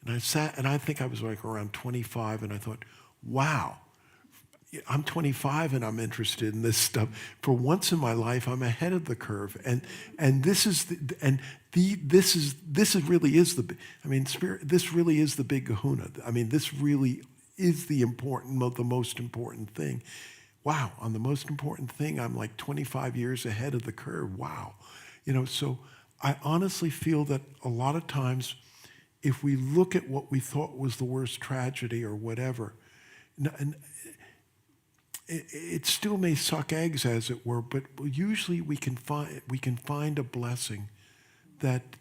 And I sat, and I think I was like around 25, and I thought, wow, I'm 25 and I'm interested in this stuff. For once in my life, I'm ahead of the curve, and this really is the big Kahuna. This really is the most important thing. Wow, on the most important thing, I'm like 25 years ahead of the curve. Wow, So I honestly feel that a lot of times, if we look at what we thought was the worst tragedy or whatever, and it still may suck eggs, as it were, but usually we can find a blessing that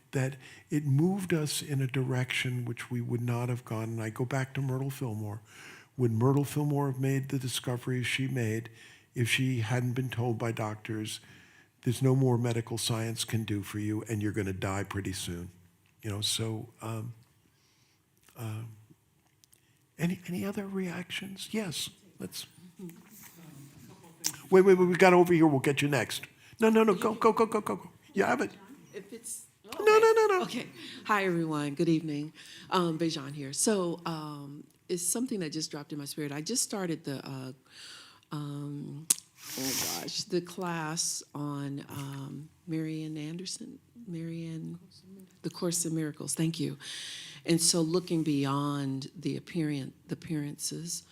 it moved us in a direction which we would not have gone. And I go back to Myrtle Fillmore. Would Myrtle Fillmore have made the discoveries she made if she hadn't been told by doctors, there's no more medical science can do for you, and you're going to die pretty soon? Any other reactions? Yes, let's. Wait, we got over here. We'll get you next. No. Go. You have it. If it's No. Okay. Hi everyone. Good evening. Bejan here. So it's something that just dropped in my spirit. I just started the the class on Marian Anderson, the Course in Miracles. Thank you. And so looking beyond the appearances,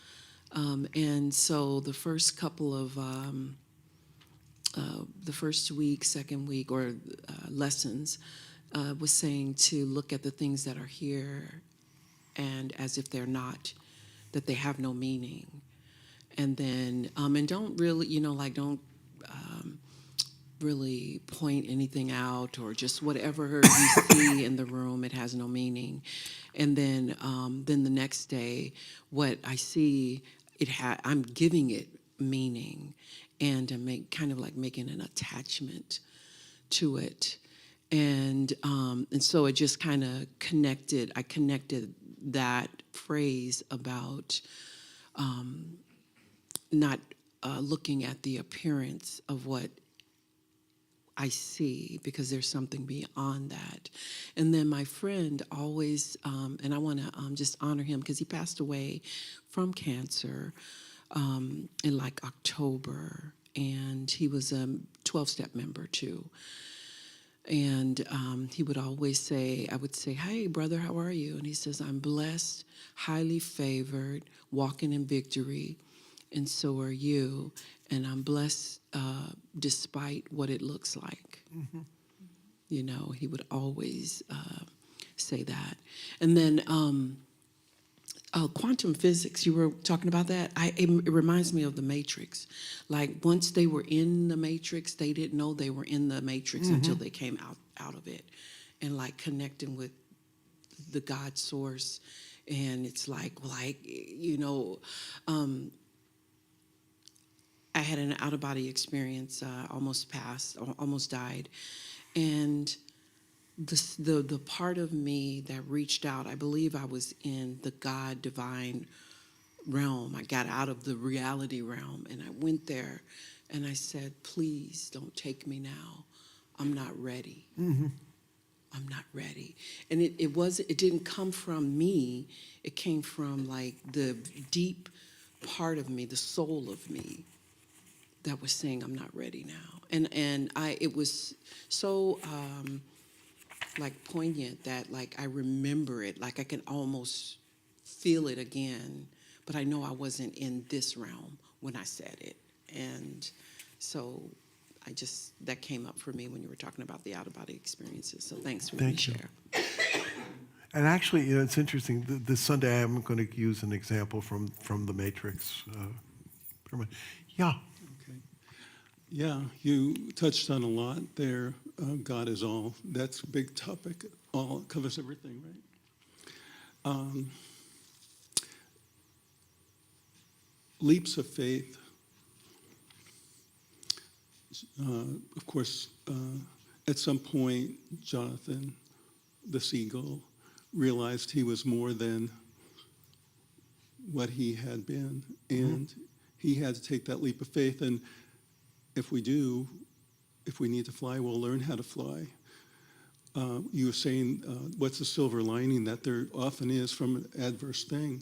and so the first couple of the first week, second week, or lessons was saying to look at the things that are here and as if they're not, that they have no meaning. And then, and don't really, don't really point anything out, or just whatever you see in the room, it has no meaning. And then the next day, what I see, I'm giving it meaning, and kind of like making an attachment to it. And so it just kind of connected. I connected that phrase about not looking at the appearance of what I see, because there's something beyond that. And then my friend always, and I want to just honor him because he passed away from cancer in like October, and he was a 12-step member too. And he would always say, I would say, "Hey, brother, how are you?" And he says, "I'm blessed, highly favored, walking in victory, and so are you. And I'm blessed despite what it looks like." Mm-hmm. He would always say that. And then quantum physics, you were talking about that. It reminds me of the Matrix. Like, once they were in the Matrix, they didn't know they were in the Matrix until they came out of it, and like connecting with the God source. And it's like, I had an out-of-body experience, almost died. And the part of me that reached out, I believe I was in the God divine realm. I got out of the reality realm, and I went there, and I said, "Please don't take me now. I'm not ready. Mm-hmm. I'm not ready." And it didn't come from me. It came from like the deep part of me, the soul of me, that was saying, "I'm not ready now." And it was so like poignant that like I remember it, like I can almost feel it again, but I know I wasn't in this realm when I said it. And so that came up for me when you were talking about the out-of-body experiences. So thanks for letting me share. And actually, it's interesting. This Sunday, I'm going to use an example from the Matrix. Yeah. Okay. Yeah, you touched on a lot there. God is all. That's a big topic. All covers everything, right? Leaps of faith. Of course, at some point, Jonathan, the seagull, realized he was more than what he had been, and he had to take that leap of faith. And if we need to fly, we'll learn how to fly. You were saying, what's the silver lining? That there often is from an adverse thing.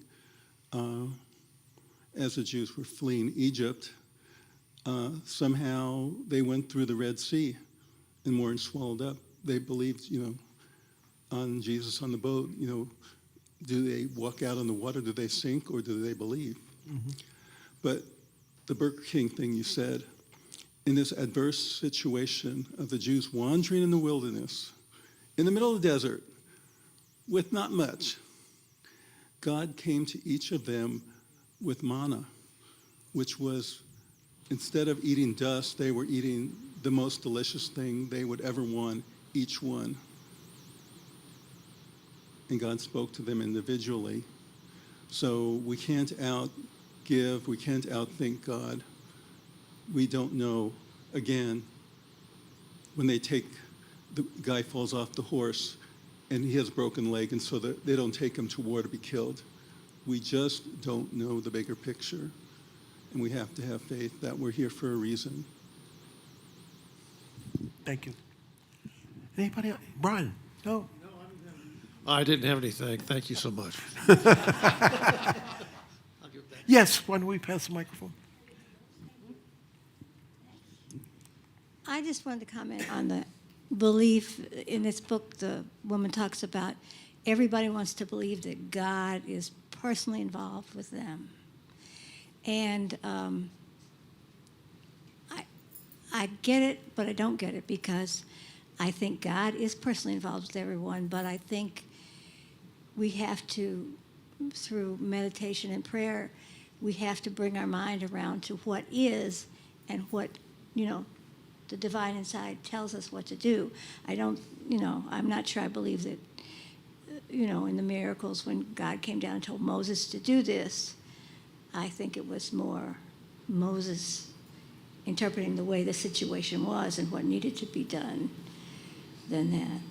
As the Jews were fleeing Egypt, somehow they went through the Red Sea and weren't swallowed up. They believed, on Jesus on the boat. Do they walk out on the water? Do they sink, or do they believe? Mm-hmm. But the Burger King thing you said, in this adverse situation of the Jews wandering in the wilderness, in the middle of the desert, with not much, God came to each of them with manna, which was, instead of eating dust, they were eating the most delicious thing they would ever want, each one. And God spoke to them individually. So we can't outgive, we can't outthink God. We don't know. Again, when the guy falls off the horse and he has a broken leg, and so they don't take him to war to be killed. We just don't know the bigger picture. and we have to have faith that we're here for a reason. Thank you. Anybody else? Brian? No? I didn't have anything. Thank you so much. Yes, why don't we pass the microphone? I just wanted to comment on the belief. In this book, the woman talks about everybody wants to believe that God is personally involved with them. And I get it, but I don't get it, because I think God is personally involved with everyone, but I think we have to, through meditation and prayer, we have to bring our mind around to what is and what, the divine inside tells us what to do. I don't, I'm not sure I believe that, in the miracles when God came down and told Moses to do this, I think it was more Moses interpreting the way the situation was and what needed to be done than that.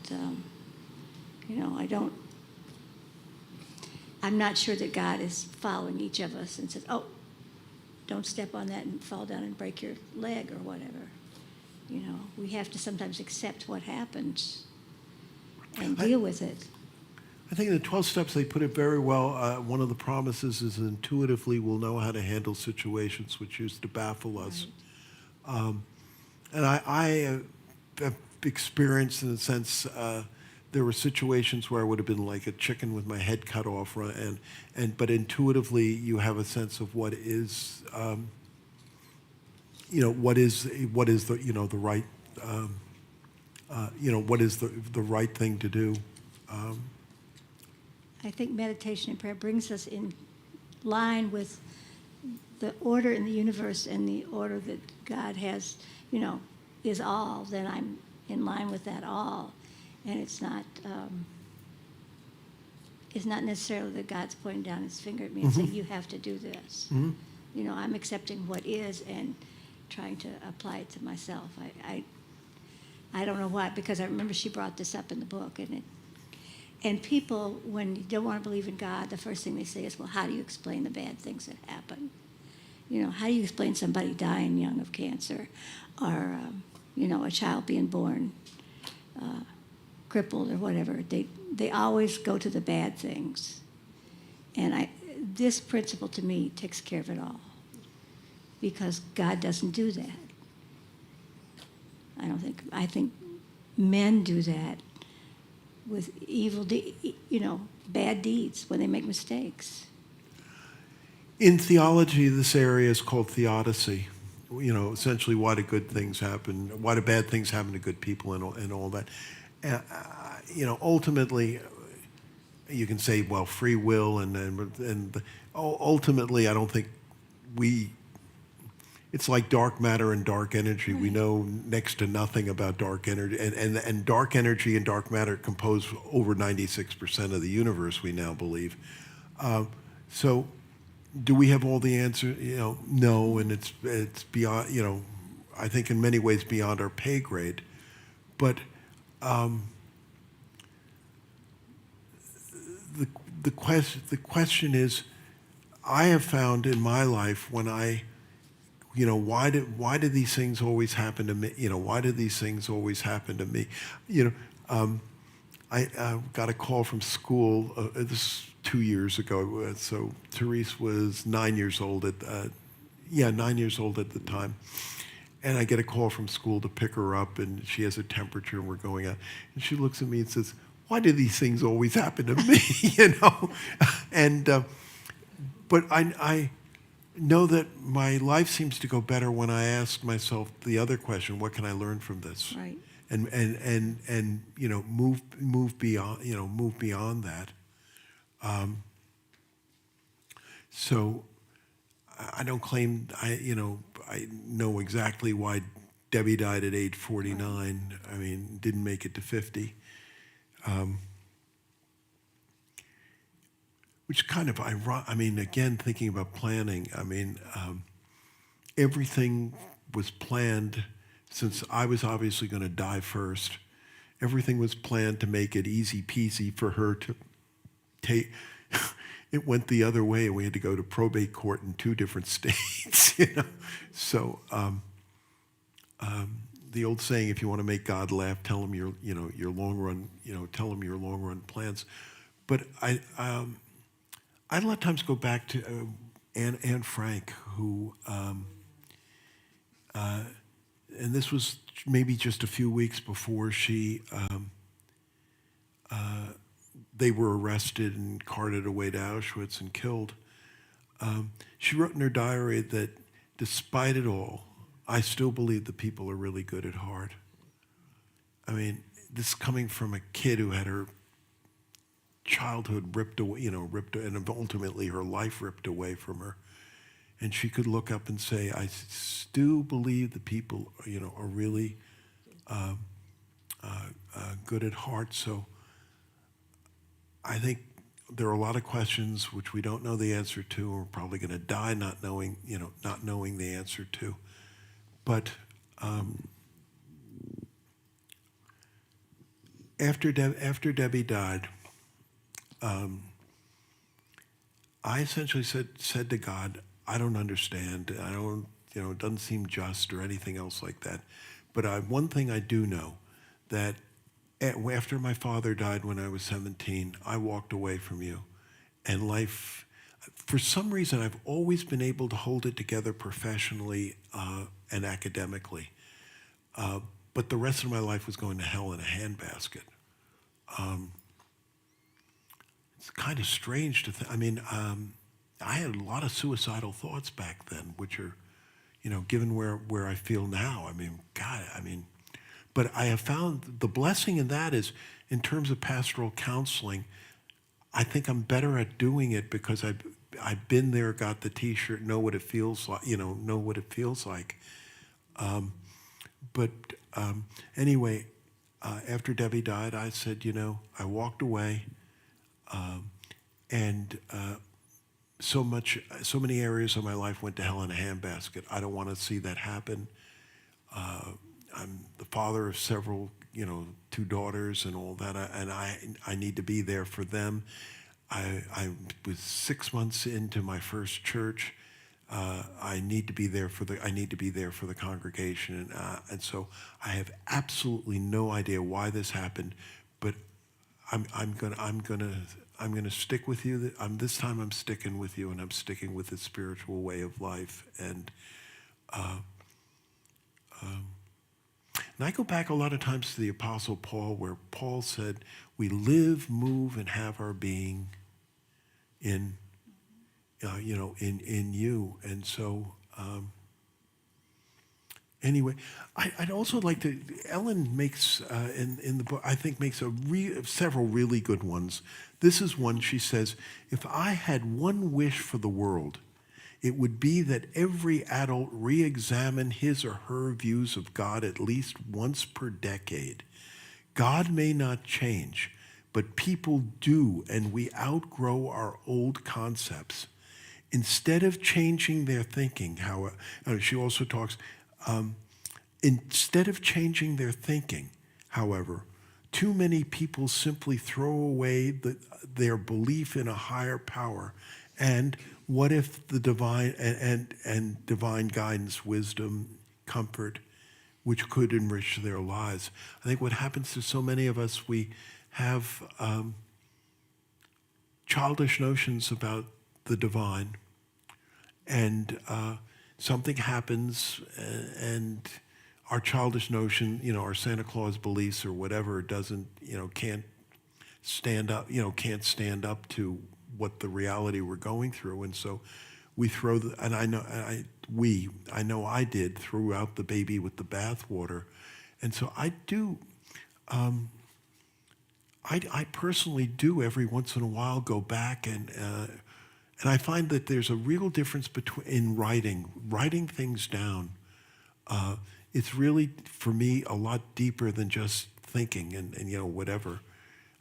I'm not sure that God is following each of us and says, oh, don't step on that and fall down and break your leg or whatever. We have to sometimes accept what happens and deal with it. I think in the 12 steps they put it very well. One of the promises is intuitively we'll know how to handle situations which used to baffle us. Right. And I have experienced, in a sense, there were situations where I would have been like a chicken with my head cut off, but intuitively you have a sense of what is, what is the the right, what is the right thing to do. I think meditation and prayer brings us in line with the order in the universe and the order that God has, is all. Then I'm in line with that all. And it's not necessarily that God's pointing down his finger at me and saying, you have to do this. Mm-hmm. I'm accepting what is and trying to apply it to myself. I don't know why, because I remember she brought this up in the book. And people, when you don't want to believe in God, the first thing they say is, well, how do you explain the bad things that happen? How do you explain somebody dying young of cancer, or, a child being born crippled or whatever? They always go to the bad things. And this principle to me takes care of it all, because God doesn't do that. I think men do that with bad deeds when they make mistakes. In theology, this area is called theodicy. Essentially, why do good things happen? Why do bad things happen to good people, and all that? Ultimately, you can say, well, free will, and ultimately, I don't think it's like dark matter and dark energy. Right. We know next to nothing about dark energy, and dark energy and dark matter compose over 96% of the universe, we now believe. So do we have all the answers? No, and it's beyond, I think in many ways beyond our pay grade. But the question is, I have found in my life when why do these things always happen to me? Why do these things always happen to me? I got a call from school. This is 2 years ago. So Therese was 9 years old 9 years old at the time. And I get a call from school to pick her up, and she has a temperature, and we're going out. And she looks at me and says, "Why do these things always happen to me?" And but I know that my life seems to go better when I ask myself the other question: what can I learn from this? Right. And move beyond that. So I don't claim I know exactly why Debbie died at age 49. I mean, didn't make it to 50. Which kind of ironic. I mean, again, thinking about planning, everything was planned since I was obviously going to die first. Everything was planned to make it easy peasy for her to take. it went the other way, and we had to go to probate court in 2 different states. You know, so the old saying, if you want to make God laugh, tell him your long run, tell him your long run plans. But I a lot of times go back to Anne Frank, who, and this was maybe just a few weeks before they were arrested and carted away to Auschwitz and killed. She wrote in her diary that despite it all, I still believe the people are really good at heart. I mean, this is coming from a kid who had her childhood ripped away, and ultimately her life ripped away from her. And she could look up and say, I still believe the people, are really good at heart. So I think there are a lot of questions which we don't know the answer to. We're probably going to die not knowing the answer to. But after Debbie died, I essentially said to God, I don't understand. I don't, it doesn't seem just or anything else like that. But one thing I do know, that after my father died when I was 17, I walked away from you. And life, for some reason, I've always been able to hold it together professionally and academically. But the rest of my life was going to hell in a handbasket. It's kind of strange to think. I mean, I had a lot of suicidal thoughts back then, which are, given where I feel now. I mean, God, but I have found the blessing in that is, in terms of pastoral counseling, I think I'm better at doing it because I've been there, got the T-shirt, know what it feels like, know what it feels like. Anyway, after Debbie died, I said, I walked away, and so many areas of my life went to hell in a handbasket. I don't want to see that happen. I'm the father of several, 2 daughters and all that, and I need to be there for them. I was 6 months into my first church. I need to be there for the congregation, and so I have absolutely no idea why this happened, but I'm gonna stick with you. This time I'm sticking with you, and I'm sticking with the spiritual way of life. And I go back a lot of times to the Apostle Paul, where Paul said, "We live, move, and have our being in you." And so, anyway, I'd also like to. Ellen makes in the book, I think, makes several really good ones. This is one. She says, "If I had one wish for the world, it would be that every adult re-examine his or her views of God at least once per decade. God may not change, but people do, and we outgrow our old concepts. Instead of changing their thinking," she also talks, instead of changing their thinking, however, too many people simply throw away their belief in a higher power. And what if the divine and divine guidance, wisdom, comfort, which could enrich their lives? I think what happens to so many of us, we have childish notions about the divine, and something happens, and our childish notion, our Santa Claus beliefs or whatever, can't stand up to what the reality we're going through, and so we throw I know I did, threw out the baby with the bathwater, and so I do. I personally do every once in a while go back and I find that there's a real difference in writing things down. It's really, for me, a lot deeper than just thinking and whatever.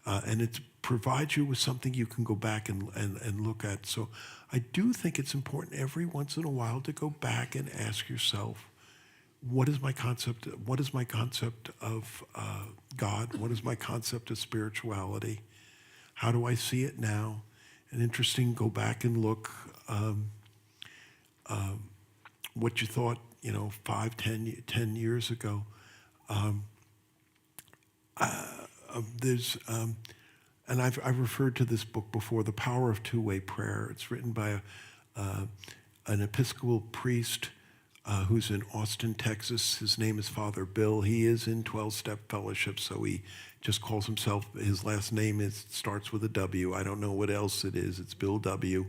And it provides you with something you can go back and look at. So I do think it's important every once in a while to go back and ask yourself, what is my concept of God? What is my concept of spirituality? How do I see it now? and interesting. Go back and look what you thought, 5, 10 years ago. There's, and I've referred to this book before, The Power of Two-Way Prayer. It's written by an Episcopal priest who's in Austin, Texas. His name is Father Bill. He is in 12-step fellowship, so he just calls himself, his last name starts with a W. I don't know what else it is. It's Bill W.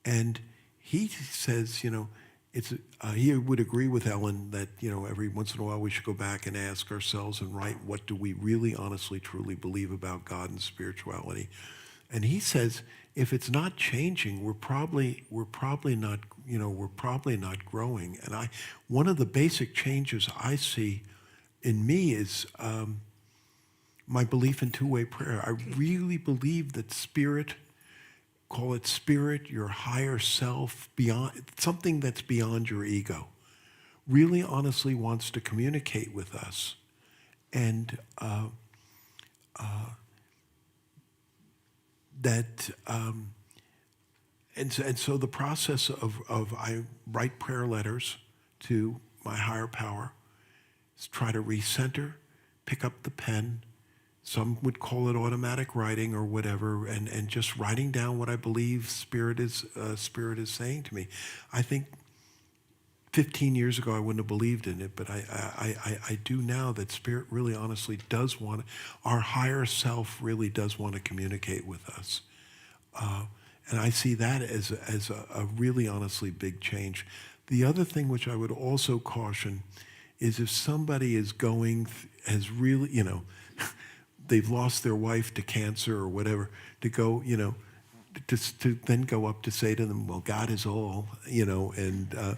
And he says, he would agree with Ellen that, every once in a while we should go back and ask ourselves and write, what do we really, honestly, truly believe about God and spirituality? And he says, if it's not changing, we're probably not growing. And one of the basic changes I see in me is my belief in two-way prayer. I really believe that spirit, call it spirit, your higher self, beyond something that's beyond your ego, really honestly wants to communicate with us. And so the process of I write prayer letters to my higher power, is try to recenter, pick up the pen. Some would call it automatic writing or whatever, and just writing down what I believe Spirit is saying to me. I think 15 years ago I wouldn't have believed in it, but I do now, that Spirit really honestly does want, our higher self really does want to communicate with us. And I see that as a really honestly big change. The other thing which I would also caution is if somebody has really, they've lost their wife to cancer or whatever, to go, to then go up to say to them, well, God is all, and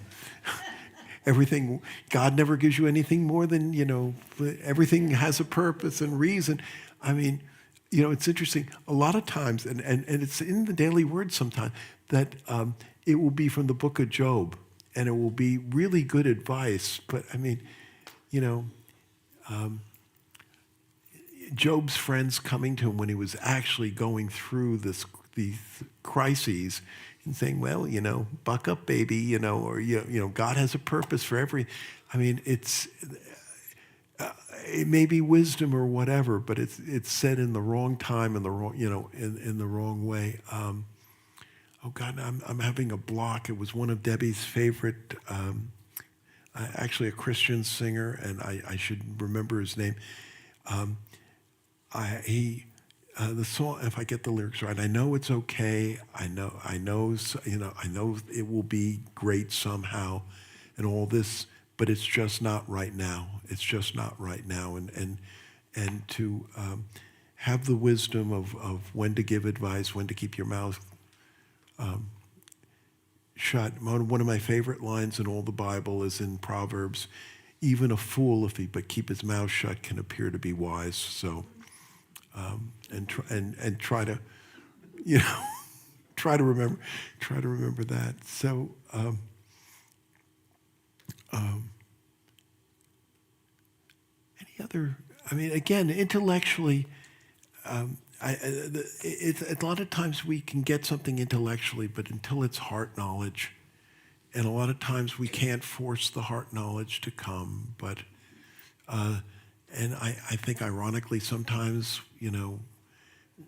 everything, God never gives you anything more than, everything has a purpose and reason. I mean, it's interesting. A lot of times, and it's in the Daily Word sometimes, that it will be from the book of Job, and it will be really good advice. But I mean, Job's friends coming to him when he was actually going through these crises and saying, well, buck up, baby, or, God has a purpose for every, I mean, it may be wisdom or whatever, but it's said in the wrong time and the wrong, in the wrong way. Oh God, I'm having a block. It was one of Debbie's favorite, actually a Christian singer, and I should remember his name. The song, if I get the lyrics right, I know it's okay. I know it will be great somehow, and all this, but it's just not right now. It's just not right now, and to have the wisdom of when to give advice, when to keep your mouth shut. One of my favorite lines in all the Bible is in Proverbs: "Even a fool, if he but keep his mouth shut, can appear to be wise." So. And try to, try to remember that. So, any other? I mean, again, intellectually, a lot of times we can get something intellectually, but until it's heart knowledge, and a lot of times we can't force the heart knowledge to come, but. And I think, ironically, sometimes,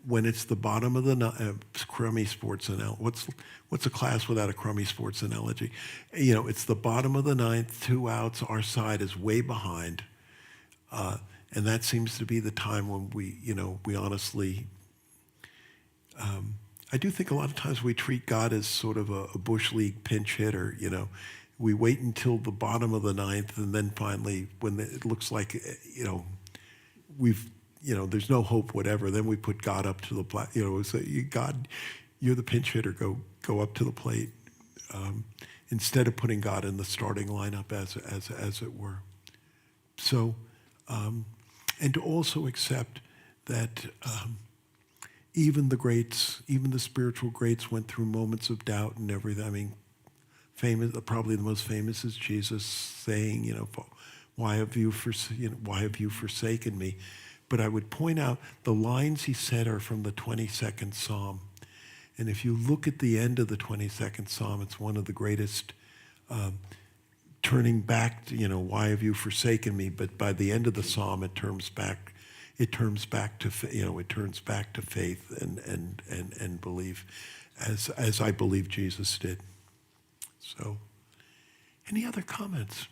when it's the bottom of the crummy sports analogy. What's a class without a crummy sports analogy? It's the bottom of the ninth, 2 outs, our side is way behind, and that seems to be the time when we honestly. I do think a lot of times we treat God as sort of a bush league pinch hitter. We wait until the bottom of the ninth, and then finally, when it looks like, there's no hope, whatever, then we put God up to the plate. Say, God, you're the pinch hitter, go up to the plate, instead of putting God in the starting lineup, as it were. So, and to also accept that even the greats, even the spiritual greats, went through moments of doubt and everything. I mean, probably the most famous is Jesus saying, why have you forsaken me? But I would point out the lines he said are from the 22nd Psalm. And if you look at the end of the 22nd Psalm, it's one of the greatest turning back to, why have you forsaken me? But by the end of the Psalm, it turns back to, it turns back to faith and belief, as I believe Jesus did. So, any other comments?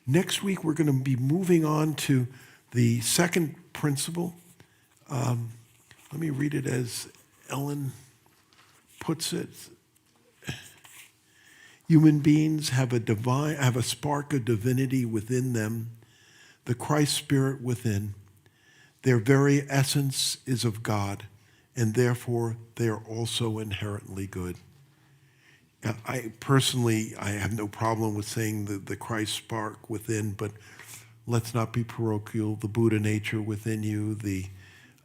Next week, we're going to be moving on to the second principle. Let me read it as Ellen puts it. Human beings have a spark of divinity within them, the Christ spirit within. Their very essence is of God, and therefore they are also inherently good. I have no problem with saying the Christ spark within, but let's not be parochial. The Buddha nature within you, the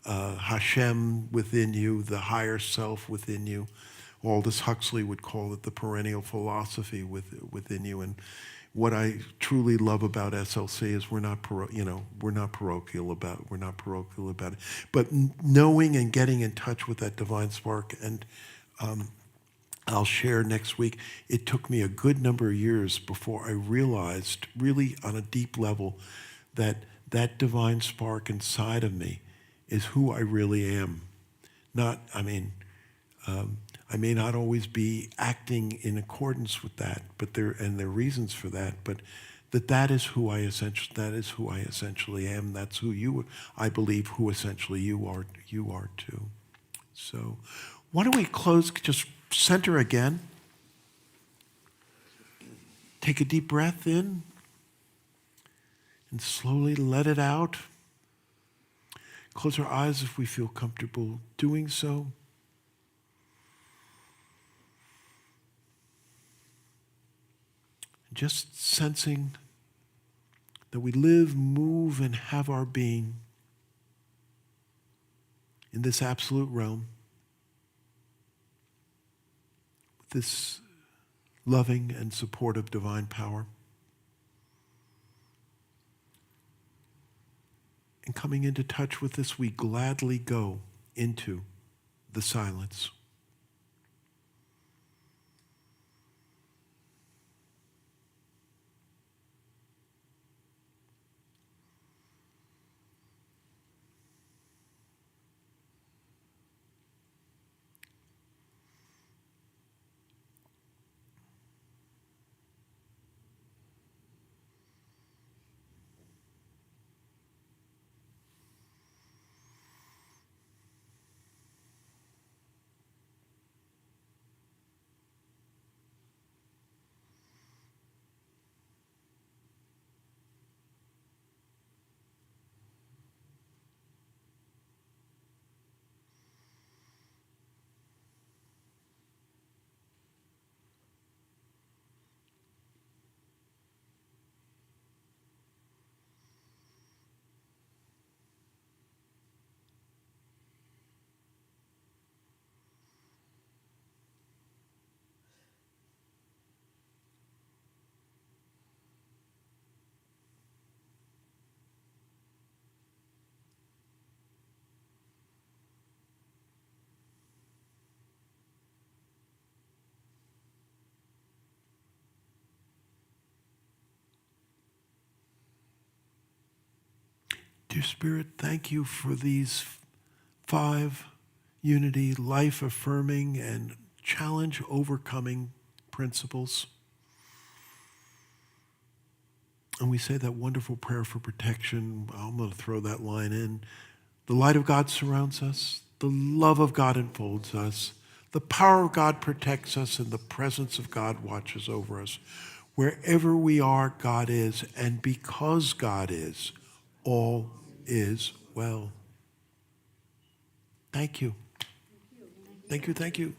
Hashem within you, the higher self within you. Aldous Huxley would call it the perennial philosophy within you. And what I truly love about SLC is we're not parochial about it. But knowing and getting in touch with that divine spark, and I'll share next week, it took me a good number of years before I realized, really on a deep level, that that divine spark inside of me is who I really am. I may not always be acting in accordance with that, but there are reasons for that, but that is who I essentially am. That's who I believe, who essentially you are too. So why don't we close, just center again. Take a deep breath in and slowly let it out. Close our eyes if we feel comfortable doing so. Just sensing that we live, move, and have our being in this absolute realm, with this loving and supportive divine power. And coming into touch with this, we gladly go into the silence. Dear Spirit, thank you for these 5 unity, life-affirming, and challenge-overcoming principles. And we say that wonderful prayer for protection. I'm going to throw that line in. The light of God surrounds us. The love of God enfolds us. The power of God protects us, and the presence of God watches over us. Wherever we are, God is, and because God is, all is well. Thank you. Thank you.